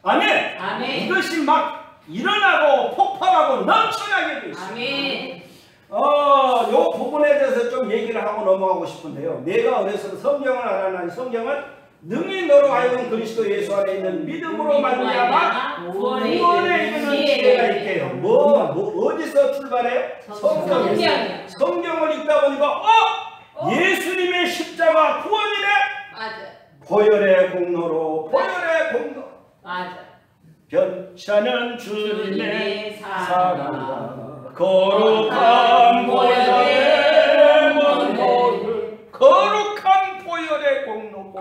아멘. 아멘. 이것이 막 일어나고 폭발하고 넘쳐나게 되어 있어요. 아멘. 요 부분에 대해서 좀 얘기를 하고 넘어가고 싶은데요. 내가 어려서 성경을 알아나니 성경은 능히 너로 하여금 그리스도 예수 안에 있는 믿음으로 말미암아 구원에 이르는 지혜가 있게요. 어디서 출발해요? 성경이요. 성경을 읽다 보니까 예수님의 십자가 구원이네. 맞아. 보혈의 공로로 보혈의 공로. 맞아. 변치않은 주님의 사랑과 거룩한 보혈의 공로, 거룩한 보혈의 공로,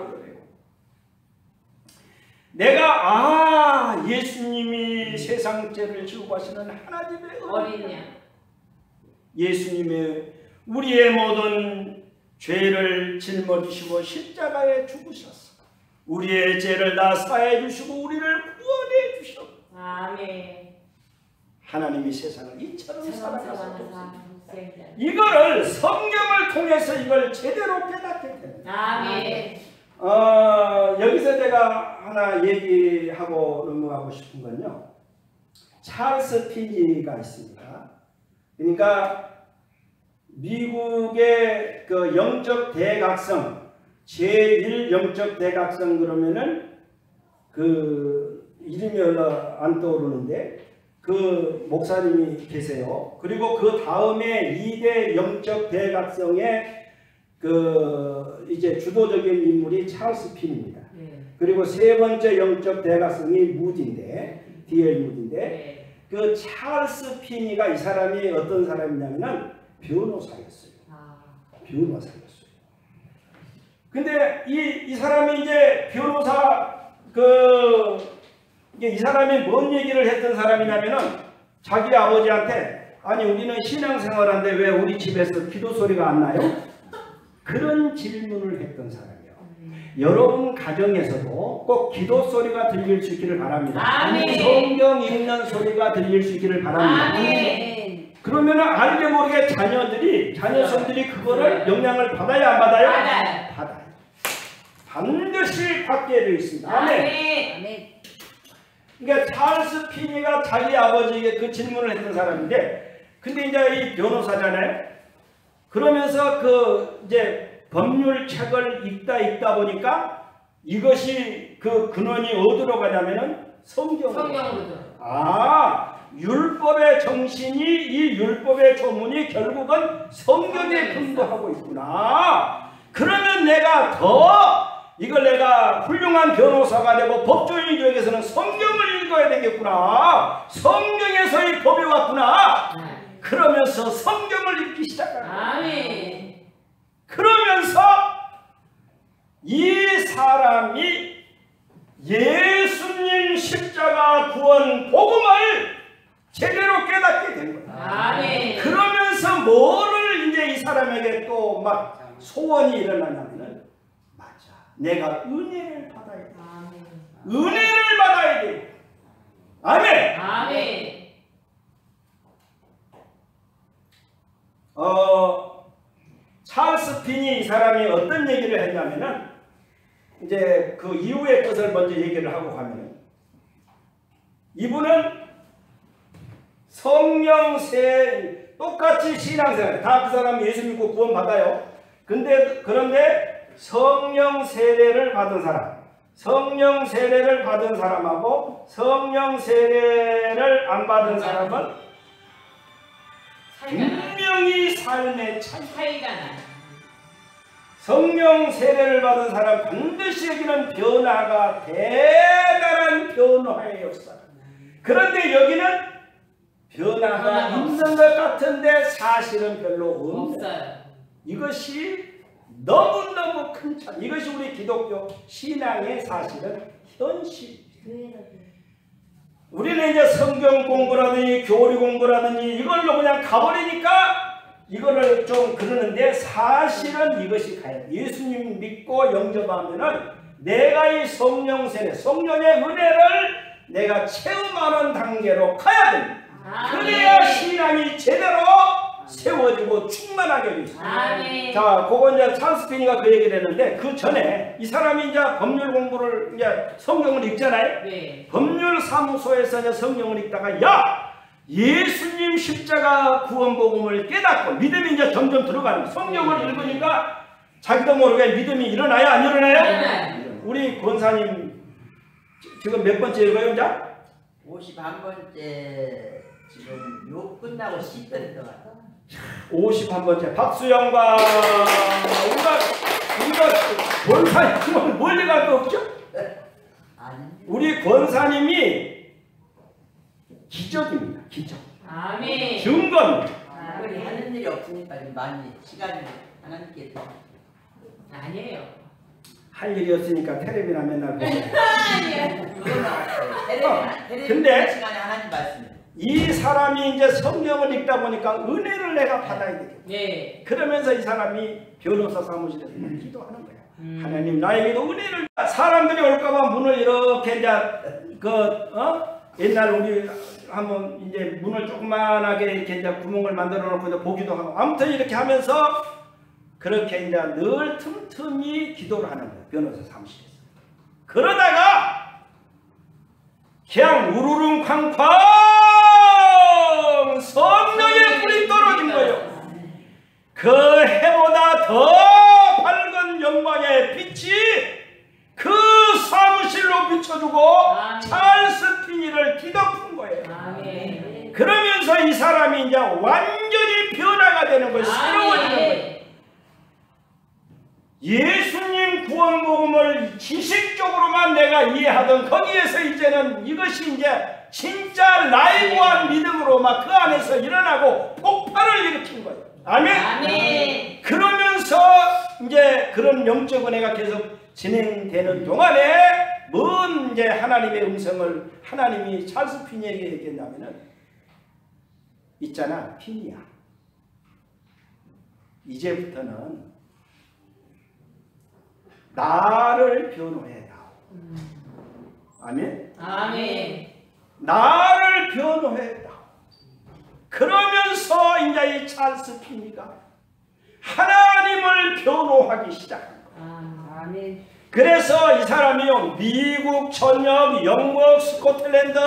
내가 예수님이 세상 죄를 지고 가시는 하나님의 어린 양, 예수님의 우리의 모든 죄를 짊어지시고 십자가에 죽으셨어. 우리의 죄를 다 사해 주시고 우리를 구원해 주셨어. 아멘. 하나님이 세상을 이처럼 사랑하셨다. 이거를 이거를 성경을 통해서 이걸 제대로 깨닫게 됩니다. 아멘. 여기서 제가 하나 얘기하고 넘어가고 싶은 건요. 찰스 피니가 있습니다. 그러니까 미국의 그 영적 대각성, 제1 영적 대각성 그러면은 그 이름이 안 떠오르는데 그 목사님이 계세요. 그리고 그 다음에 2대 영적 대각성의 그 이제 주도적인 인물이 찰스 핀입니다. 그리고 세 번째 영적 대각성이 무디인데, D.L. 무디인데, 그 찰스 핀이가 이 사람이 어떤 사람이냐면은 변호사였어요. 변호사였어요. 근데 이 사람이 이제 변호사 이 사람이 뭔 얘기를 했던 사람이냐면은 자기 아버지한테 아니 우리는 신앙생활한데 왜 우리 집에서 기도 소리가 안 나요? 그런 질문을 했던 사람이에요. 여러분 가정에서도 꼭 기도 소리가 들릴 수 있기를 바랍니다. 아멘. 성경 읽는 소리가 들릴 수 있기를 바랍니다. 아멘. 그러면 알게 모르게 자녀들이 그거를 영향을 받아야 안 받아요? 받아요. 반드시 받게 되어 있습니다. 아멘. 그러니까 찰스 피니가 자기 아버지에게 그 질문을 했던 사람인데, 근데 이제 이 변호사잖아요. 그러면서 그 이제 법률 책을 읽다 보니까 이것이 그 근원이 어디로 가냐면은 성경으로. 율법의 정신이 이 율법의 조문이 결국은 성경에 근거하고 있구나. 그러면 내가 내가 훌륭한 변호사가 되고 법조인이 되기 위해서는 성경을 읽어야 되겠구나. 성경에서의 법이 왔구나. 그러면서 성경을 읽기 시작합니다. 그러면서 이 사람이 예수님 십자가 구원 복음을 제대로 깨닫게 된 거예요. 그러면서 뭐를 이제 이 사람에게 또 막 소원이 일어나냐면은 맞아. 내가 은혜를 받아야 돼. 은혜를 받아야 돼. 아멘. 찰스 핀이 이 사람이 어떤 얘기를 했냐면은 이제 그 이후의 것을 먼저 얘기를 하고 가면은 이분은 성령 똑같이 신앙생활 다 그 사람 예수 믿고 구원 받아요. 그런데 성령 세례를 받은 사람, 성령 세례를 받은 사람하고 성령 세례를 안 받은 사람은 분명히 삶의 차이가 나요. 성령 세례를 받은 사람 반드시 여기는 변화가 대단한 변화의 역사. 그런데 여기는 변화가 있는 것 같은데 사실은 별로 없어요. 이것이 너무너무 큰 차. 이것이 우리 기독교 신앙의 사실은 현실. 우리는 이제 성경 공부라든지 교리 공부라든지 이걸로 그냥 가버리니까 이거를 좀 그러는데 사실은 이것이 가야 돼. 예수님 믿고 영접하면은 내가 이 성령 세례, 성령의 은혜를 내가 체험하는 단계로 가야 됩니다. 그래야 신앙이 제대로 세워지고 충만하게 되어 있습니다. 자, 그거 이제 찰스 피니가 그 얘기를 했는데 그 전에 이 사람이 이제 법률 공부를 이제 성경을 읽잖아요. 네. 법률 사무소에서 이제 성경을 읽다가 야! 예수님 십자가 구원복음을 깨닫고 믿음이 이제 점점 들어가는 거예요. 성경을 읽으니까 자기도 모르게 믿음이 일어나요? 안 일어나요? 네. 우리 권사님 지금 몇 번째 읽어요? 이제? 51번째 지금 요 끝나고 10번 들어갔다. 51번째 박수영과 우리가 권사님은 멀리 갈 거 없죠? 우리 권사님이 기적입니다. 기적. 아멘. 증거입니다. 우리 하는 일이 없으니까 좀 많이 시간이 하나님께 아니에요. 할 일이 없으니까 텔레비나 맨날 보고. 그거는 없어요. 근데 시간에 하나님 말씀. 이 사람이 이제 성경을 읽다 보니까 은혜를 내가 받아야 되겠다. 네. 그러면서 이 사람이 변호사 사무실에서 기도하는 거야. 하나님 나에게도 은혜를. 사람들이 올까봐 문을 이렇게 이제 옛날 우리 한번 이제 문을 조그만하게 이렇게 이제 구멍을 만들어 놓고 이제 보기도 하고 아무튼 이렇게 하면서 그렇게 이제 늘 틈틈이 기도를 하는 거예요. 변호사 사무실에서. 그러다가 그냥 우르릉 쾅쾅 성령의 불이 떨어진 거예요. 그 해보다 더 밝은 영광의 빛이 그 사무실로 비춰주고 찰스 피니를 뒤덮은 거예요. 아멘. 그러면서 이 사람이 이제 완전히 변화가 되는 거예요. 새로워지는 거예요. 예수님 구원복음을 지식적으로만 내가 이해하던 거기에서 이제는 이것이 이제 진짜 라이브한 믿음으로 막 그 안에서 일어나고 폭발을 일으킨 거예요. 아멘. 아멘. 그러면서 이제 그런 영적 은혜가 계속 진행되는 동안에 뭔 이제 하나님의 음성을 하나님이 찰스 피니에게 얘기했냐면은 있잖아 피니야. 이제부터는 나를 변호해라. 아멘. 아멘. 나를 변호해라. 그러면서 이제 이 찰스 피니가 하나님을 변호하기 시작한 거예요. 아멘. 그래서 이 사람이요 미국, 전역, 영국, 스코틀랜드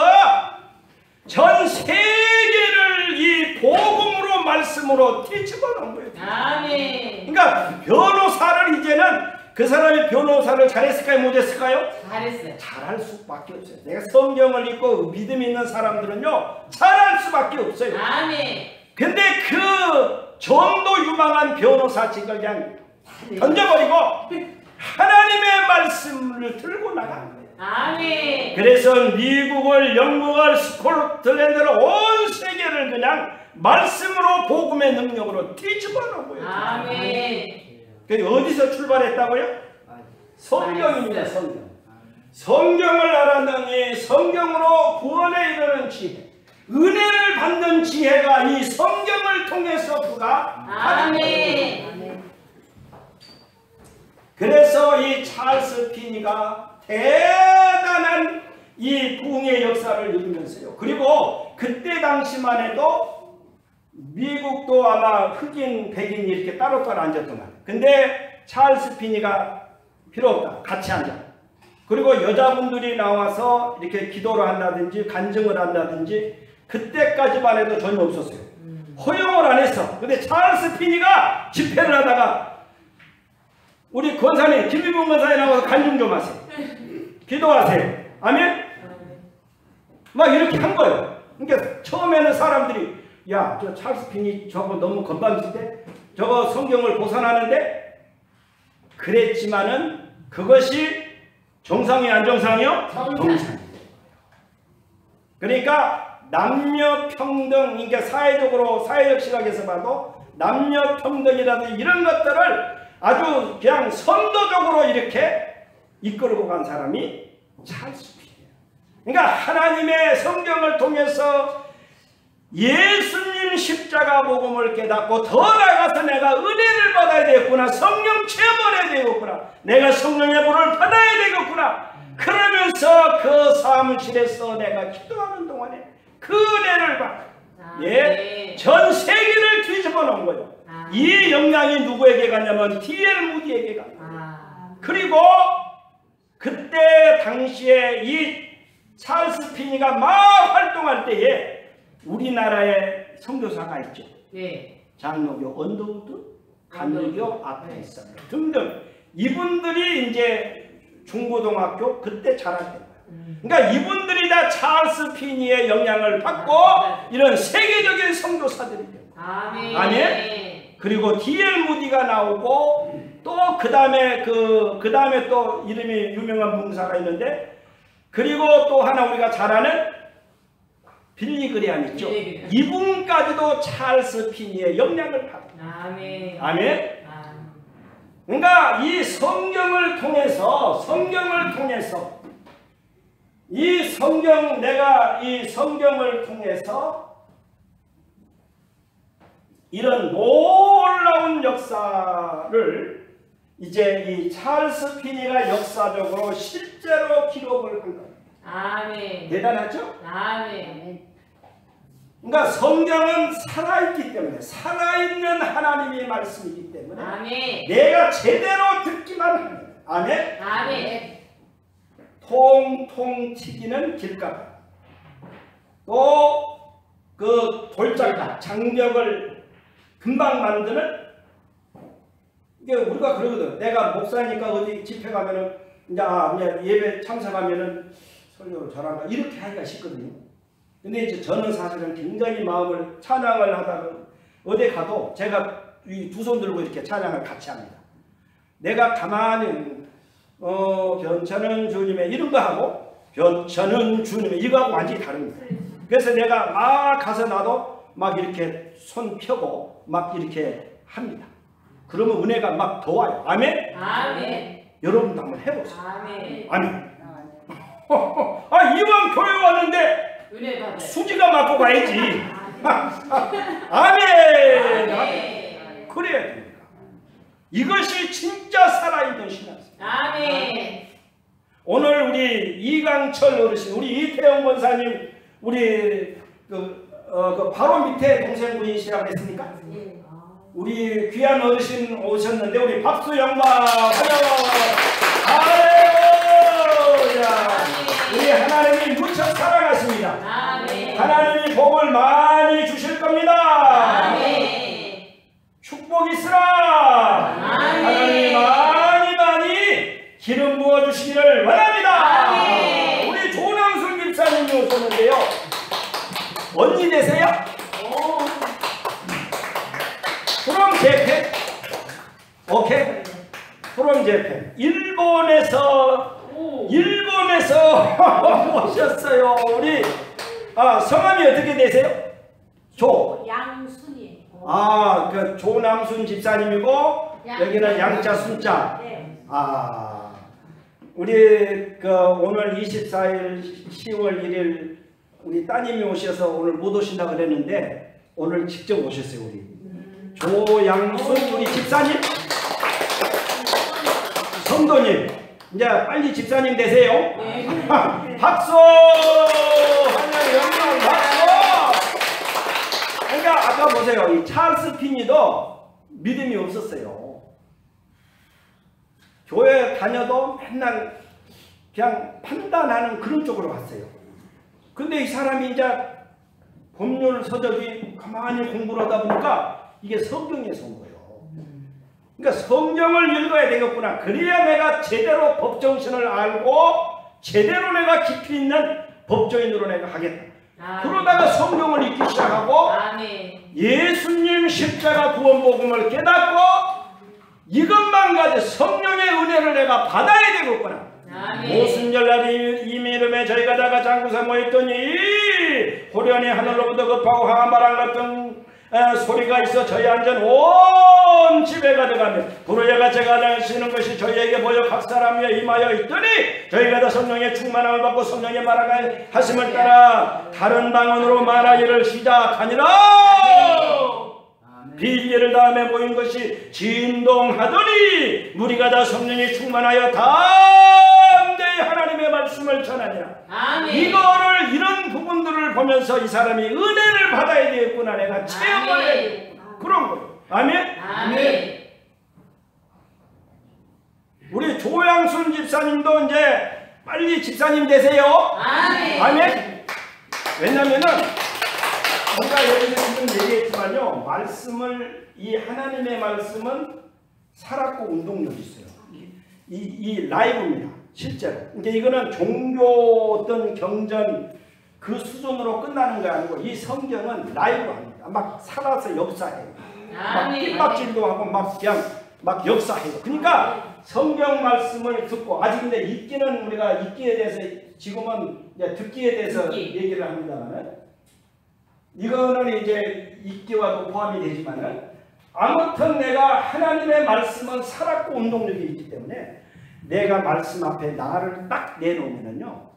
전 세계를 이 복음으로 말씀으로 뒤집어 놓은 거예요. 아멘. 그러니까 변호사를 이제는 그 사람이 변호사를 잘했을까요? 못했을까요? 잘했어요. 잘할 수밖에 없어요. 내가 성경을 읽고 믿음 있는 사람들은요 잘할 수밖에 없어요. 아멘. 근데 그 전도 유망한 변호사직을 그냥 던져버리고 하나님의 말씀을 들고 나가는 거예요. 아멘. 그래서 미국을, 영국을, 스코틀랜드를 온 세계를 그냥 말씀으로 복음의 능력으로 뒤집어 놓은 거예요. 아멘. 어디서 출발했다고요? 성경입니다. 성경. 성경을 알아내니 성경으로 구원에 이르는 지혜, 은혜를 받는 지혜가 이 성경을 통해서 그가 아멘. 그래서 이 찰스 피니가 대단한 이 부흥의 역사를 이루면서요. 그리고 그때 당시만 해도 미국도 아마 흑인, 백인이 이렇게 따로따로 앉았더만. 근데 찰스 피니가 필요 없다. 같이 앉아. 그리고 여자분들이 나와서 이렇게 기도를 한다든지 간증을 한다든지 그때까지만 해도 전혀 없었어요. 허용을 안 했어. 근데 찰스 피니가 집회를 하다가 우리 권사님, 김미봉 권사님 나와서 간증 좀 하세요. 기도하세요. 아멘? 막 이렇게 한 거예요. 그러니까 처음에는 사람들이 야, 저 찰스 피니 저거 너무 건방진데? 저거 성경을 보산하는데? 그랬지만은 그것이 정상이 안 정상이요? 정상. 그러니까 남녀 평등, 그러니까 사회적 시각에서 봐도 남녀 평등이라든지 이런 것들을 아주 그냥 선도적으로 이렇게 이끌고 간 사람이 찰스 핀이에요. 그러니까 하나님의 성경을 통해서 예수님 십자가 복음을 깨닫고 더 나아가서 내가 은혜를 받아야 되겠구나, 성령 체험을 해야 되겠구나, 내가 성령의 불을 받아야 되겠구나, 그러면서 그 사무실에서 내가 기도하는 동안에 그 은혜를 받아 전 세계를 뒤집어 놓은 거예요. 이 영향이 누구에게 가냐면 D.L. 무디에게 가요. 그리고 그때 당시에 이 찰스 피니가 막 활동할 때에 우리나라에 선교사가 있죠. 장로교 언더우드, 감리교 아펜서 등등 이분들이 이제 중고등학교 그때 자랄 때예요. 그러니까 이분들이 다 찰스 피니의 영향을 받고 이런 세계적인 선교사들이 돼요. 아멘. 그리고 D.L. 무디가 나오고 또 그 다음에 또 이름이 유명한 봉사가 있는데, 그리고 또 하나 우리가 잘 아는 빌리 그레함 있죠. 이분까지도 찰스 피니의 영향을 받아요. 아멘. 그러니까 이 성경을 통해서 내가 이 성경을 통해서 이런 놀라운 역사를 이제 이 찰스 피니가 역사적으로 실제로 기록을 한 거예요. 아멘. 대단하죠? 아멘. 그러니까 성경은 살아있기 때문에, 살아있는 하나님의 말씀이기 때문에 아멘. 내가 제대로 듣기만 하면 아멘. 아멘. 통통 튀기는 길가가 또 그 돌짝가 장벽을 금방 만드는, 이게 우리가 그러거든. 내가 목사니까 어디 집회 가면은 이제 예배 참석하면은 설교를 잘한다 이렇게 하기가 쉽거든요. 근데 이제 저는 사실은 굉장히 마음을 찬양을 하다가 어디 가도 제가 이 두 손 들고 이렇게 찬양을 같이 합니다. 내가 가만히 변천은 주님의 이런 거 하고 변천은 주님의 이거하고 완전히 다릅니다. 그래서 내가 막 가서 나도 막 이렇게 손 펴고 막 이렇게 합니다. 그러면 은혜가 막 더 와요. 아멘? 아멘. 여러분도 한번 해보세요. 아멘. 아멘. 이왕 교회 왔는데 은혜 받아요. 수지가 맞고 가야지. 아멘. 아멘. 그래야 됩니다. 이것이 진짜 살아있는 신앙입니다. 아멘. 오늘 우리 이강철 어르신, 우리 이태영 권사님, 우리 바로 밑에 동생분이시라고 했습니까? 우리 귀한 어르신 오셨는데 우리 박수 영광 할렐루야. 우리 하나님이 무척 사랑하십니다. 하나님이 복을 많이 주실 겁니다. 축복 있으라. 하나님이 많이 기름 부어 주시기를 원합니다. 우리 조남순 집사님이 오셨는데요. 언니 되세요? 프롬 재팬? 오케이? 프롬 재팬. 일본에서 오셨어요. 우리 성함이 어떻게 되세요? 양순이. 그 조남순 집사님이고 여기는 양자 순자. 네. 우리 오늘 24일 10월 1일 우리 따님이 오셔서 오늘 못 오신다 그랬는데 오늘 직접 오셨어요. 우리 조양순 우리 집사님, 성도님, 이제 빨리 집사님 되세요. 네. 박수! 환영 영광 박수! 그러니까 아까 보세요. 이 찰스 피니도 믿음이 없었어요. 교회 다녀도 맨날 그냥 판단하는 그런 쪽으로 갔어요. 근데 이 사람이 이제 법률 서적이 가만히 공부를 하다 보니까 이게 성경에서 온 거예요. 그러니까 성경을 읽어야 되겠구나. 그래야 내가 제대로 법정신을 알고 제대로 내가 깊이 있는 법조인으로 내가 하겠다. 그러다가 성경을 읽기 시작하고 예수님 십자가 구원복음을 깨닫고 이것만 가지고 성령의 은혜를 내가 받아야 되겠구나. 오순절날 이미 이름에 저희가 다 같이 한 곳에 모였더니 호련히 하늘로부터 급하고 강한 바람 같은 소리가 있어 저희 앉은 온 집에 가득하며 불의가 제가 날씨는 것이 저희에게 보여 각 사람 위에 임하여 있더니 저희가 다 성령의 충만함을 받고 성령의 말하심을 따라 다른 방언으로 말하기를 시작하니라. 비일예를 다음에 모인 것이 진동하더니 무리가 다 성령이 충만하여 담대히 하나님의 말씀을 전하니라. 이거를 이런 부분들을 보면서 이 사람이 은혜를 받아야 되겠구나. 내가 체험을 해야 되겠구나. 그런 거예요. 아멘. 우리 조양순 집사님도 이제 빨리 집사님 되세요. 아멘. 왜냐면은 제가 여기서 지금 얘기했지만요, 이 하나님의 말씀은 살았고 운동력이 있어요. 이 라이브입니다, 실제로. 그러니까 이거는 종교 어떤 경전 그 수준으로 끝나는 게 아니고 이 성경은 라이브합니다. 막 살아서 역사해요. 막 핍박질도 하고 막 그냥 막 역사해요. 그러니까 성경 말씀을 듣고 아직 근데 읽기는 우리가 읽기에 대해서 지금은 이제 듣기에 대해서 얘기를 합니다만. 이거는 이제 읽기와도 포함이 되지만은 아무튼 내가 하나님의 말씀은 살았고 운동력이 있기 때문에 내가 말씀 앞에 나를 딱 내놓으면은요,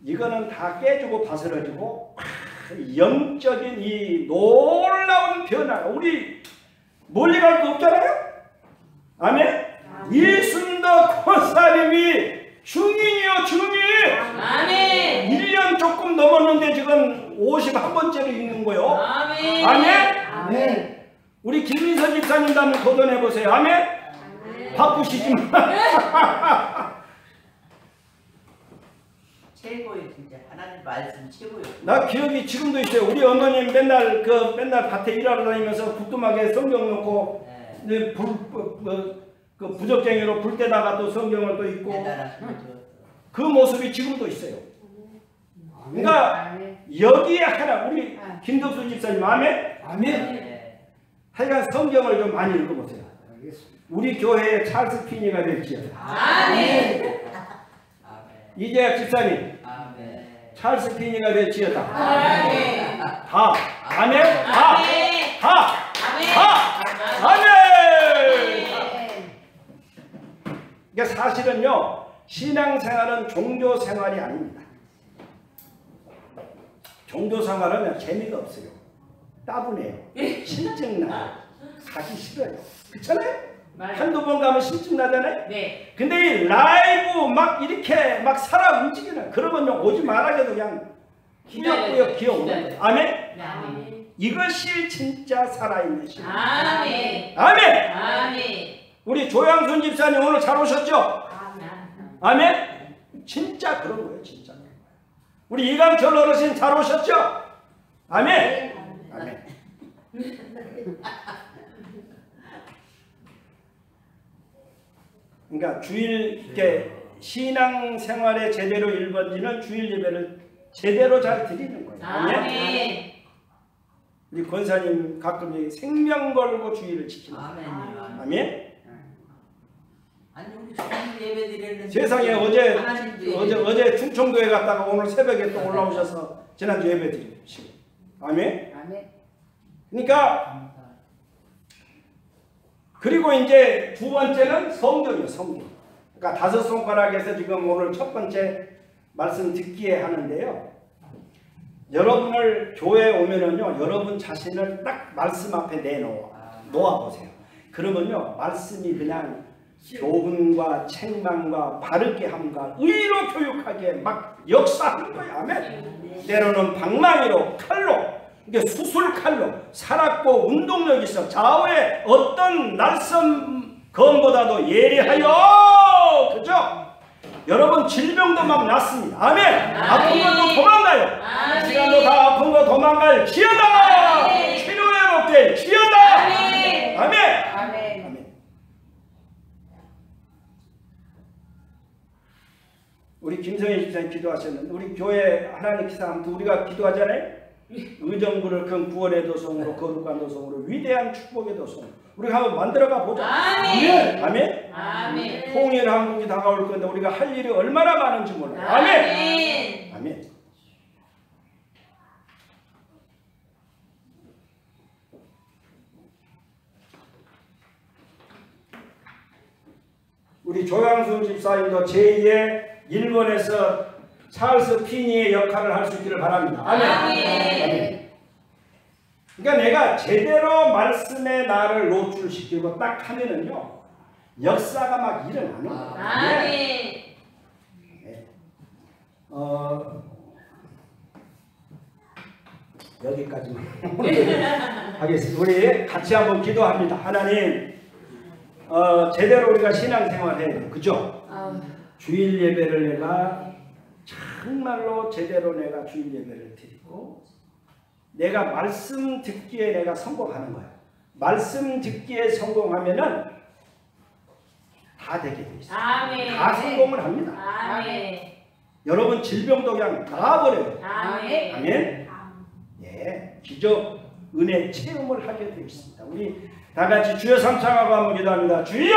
이거는 다 깨지고 바스러지고 영적인 이 놀라운 변화가 우리 멀리 갈 거 없잖아요. 아멘. 예수님도 권사님이 증인이요, 증인. 아멘. 1년 조금 넘었는데 지금 51번째로 읽는 거요. 아멘. 아멘. 우리 김민선 집사님도 한번 도전해 보세요. 아멘. 바쁘시지만 최고예요, 진짜. 하나님 말씀 최고예요. 나 기억이 지금도 있어요. 우리 어머님 맨날 밭에 일하러 다니면서 부뚜막에 성경 놓고 그 부적쟁이로 불 때다가 또 성경을 또 읽고 그 모습이 지금도 있어요. 그러니까 여기에 하나 우리 김덕수 집사님 아멘? 아멘. 하여간 성경을 좀 많이 읽어보세요. 우리 교회의 찰스 피니가 될지어다. 아멘. 이재학 집사님 찰스 피니가 될지어다. 아멘. 다 아멘. 아멘. 그러니까 사실은요, 신앙생활은 종교생활이 아닙니다. 종교생활은 재미가 없어요. 따분해요. 실증나요. 가기 싫어요. 그렇잖아요? 한두 번 가면 실증 나잖아요? 네. 근데 이 라이브 막 이렇게 막 살아 움직이는 그러면요, 오지 말아도 그냥 귀엽고요, 귀여운 거예요. 아멘? 아멘. 이것이 진짜 살아있는 신앙. 아멘. 아멘. 아멘. 우리 조양순 집사님 오늘 잘 오셨죠? 아멘. 진짜 그런 거예요, 진짜. 우리 이강철 어르신 잘 오셨죠? 아멘. 아멘. 그러니까 주일 이렇게 신앙생활에 제대로 일번지는 주일 예배를 제대로 잘 드리는 거예요. 아멘. 우리 권사님 가끔 생명 걸고 주일을 지키는 거예요. 아멘. 아니 우리 주일 예배 드렸는데 세상에 어제 충청도에 갔다가 오늘 새벽에 또 올라오셔서 지난주 예배 드리시고. 아멘. 아멘. 그러니까 그리고 이제 두 번째는 성경이에요, 성경. 그러니까 다섯 손가락에서 지금 오늘 첫 번째 말씀 듣기에 하는데요. 여러분을 교회에 오면은요, 여러분 자신을 딱 말씀 앞에 놓아보세요. 그러면요, 말씀이 그냥 교훈과 책망과 바르게 함과 의로 교육하게 막 역사하는 거예요. 아멘. 때로는 방망이로 칼로, 이게 수술 칼로 살았고 운동력이 있어 좌우에 어떤 낯선 검보다도 예리하여. 그죠? 여러분 질병도 막 낫습니다. 아멘. 아픈 것도 도망가요. 이 시간도 다 아픈 거 도망갈 지어다. 치료해 먹게 지어다. 아멘. 아멘. 우리 김성희 집사님 기도하셨는데 우리 교회 하나님 기사 아무튼 우리가 기도하잖아요. 의정부를 큰 구원의 도성으로 거룩한 도성으로 위대한 축복의 도성 우리가 한번 만들어가 보자. 아멘. 아멘. 아멘. 통일 한국이 다가올 건데 우리가 할 일이 얼마나 많은지 몰라요. 아멘. 아멘. 우리 조양수 집사님도 제2의 일본에서 찰스 피니의 역할을 할 수 있기를 바랍니다. 아멘. 아멘. 그러니까 내가 제대로 말씀의 나를 노출시키고 딱 하면은요 역사가 막 일어나는 거예요. 아멘. 네. 여기까지만 하겠습니다. 우리 같이 한번 기도합니다. 하나님, 제대로 우리가 신앙생활 해야 돼요. 그죠? 주일 예배를 내가 정말로 제대로 내가 주일 예배를 드리고 내가 말씀 듣기에 내가 성공하는 거예요. 말씀 듣기에 성공하면은 다 되게 돼 있어요. 아멘. 다 성공을 합니다. 아멘. 여러분 질병도 그냥 나아버려요. 아멘. 아멘. 예, 기적 은혜 체험을 하게 되어 있습니다. 우리 다 같이 주여 삼창하고 한번 기도합니다. 주여!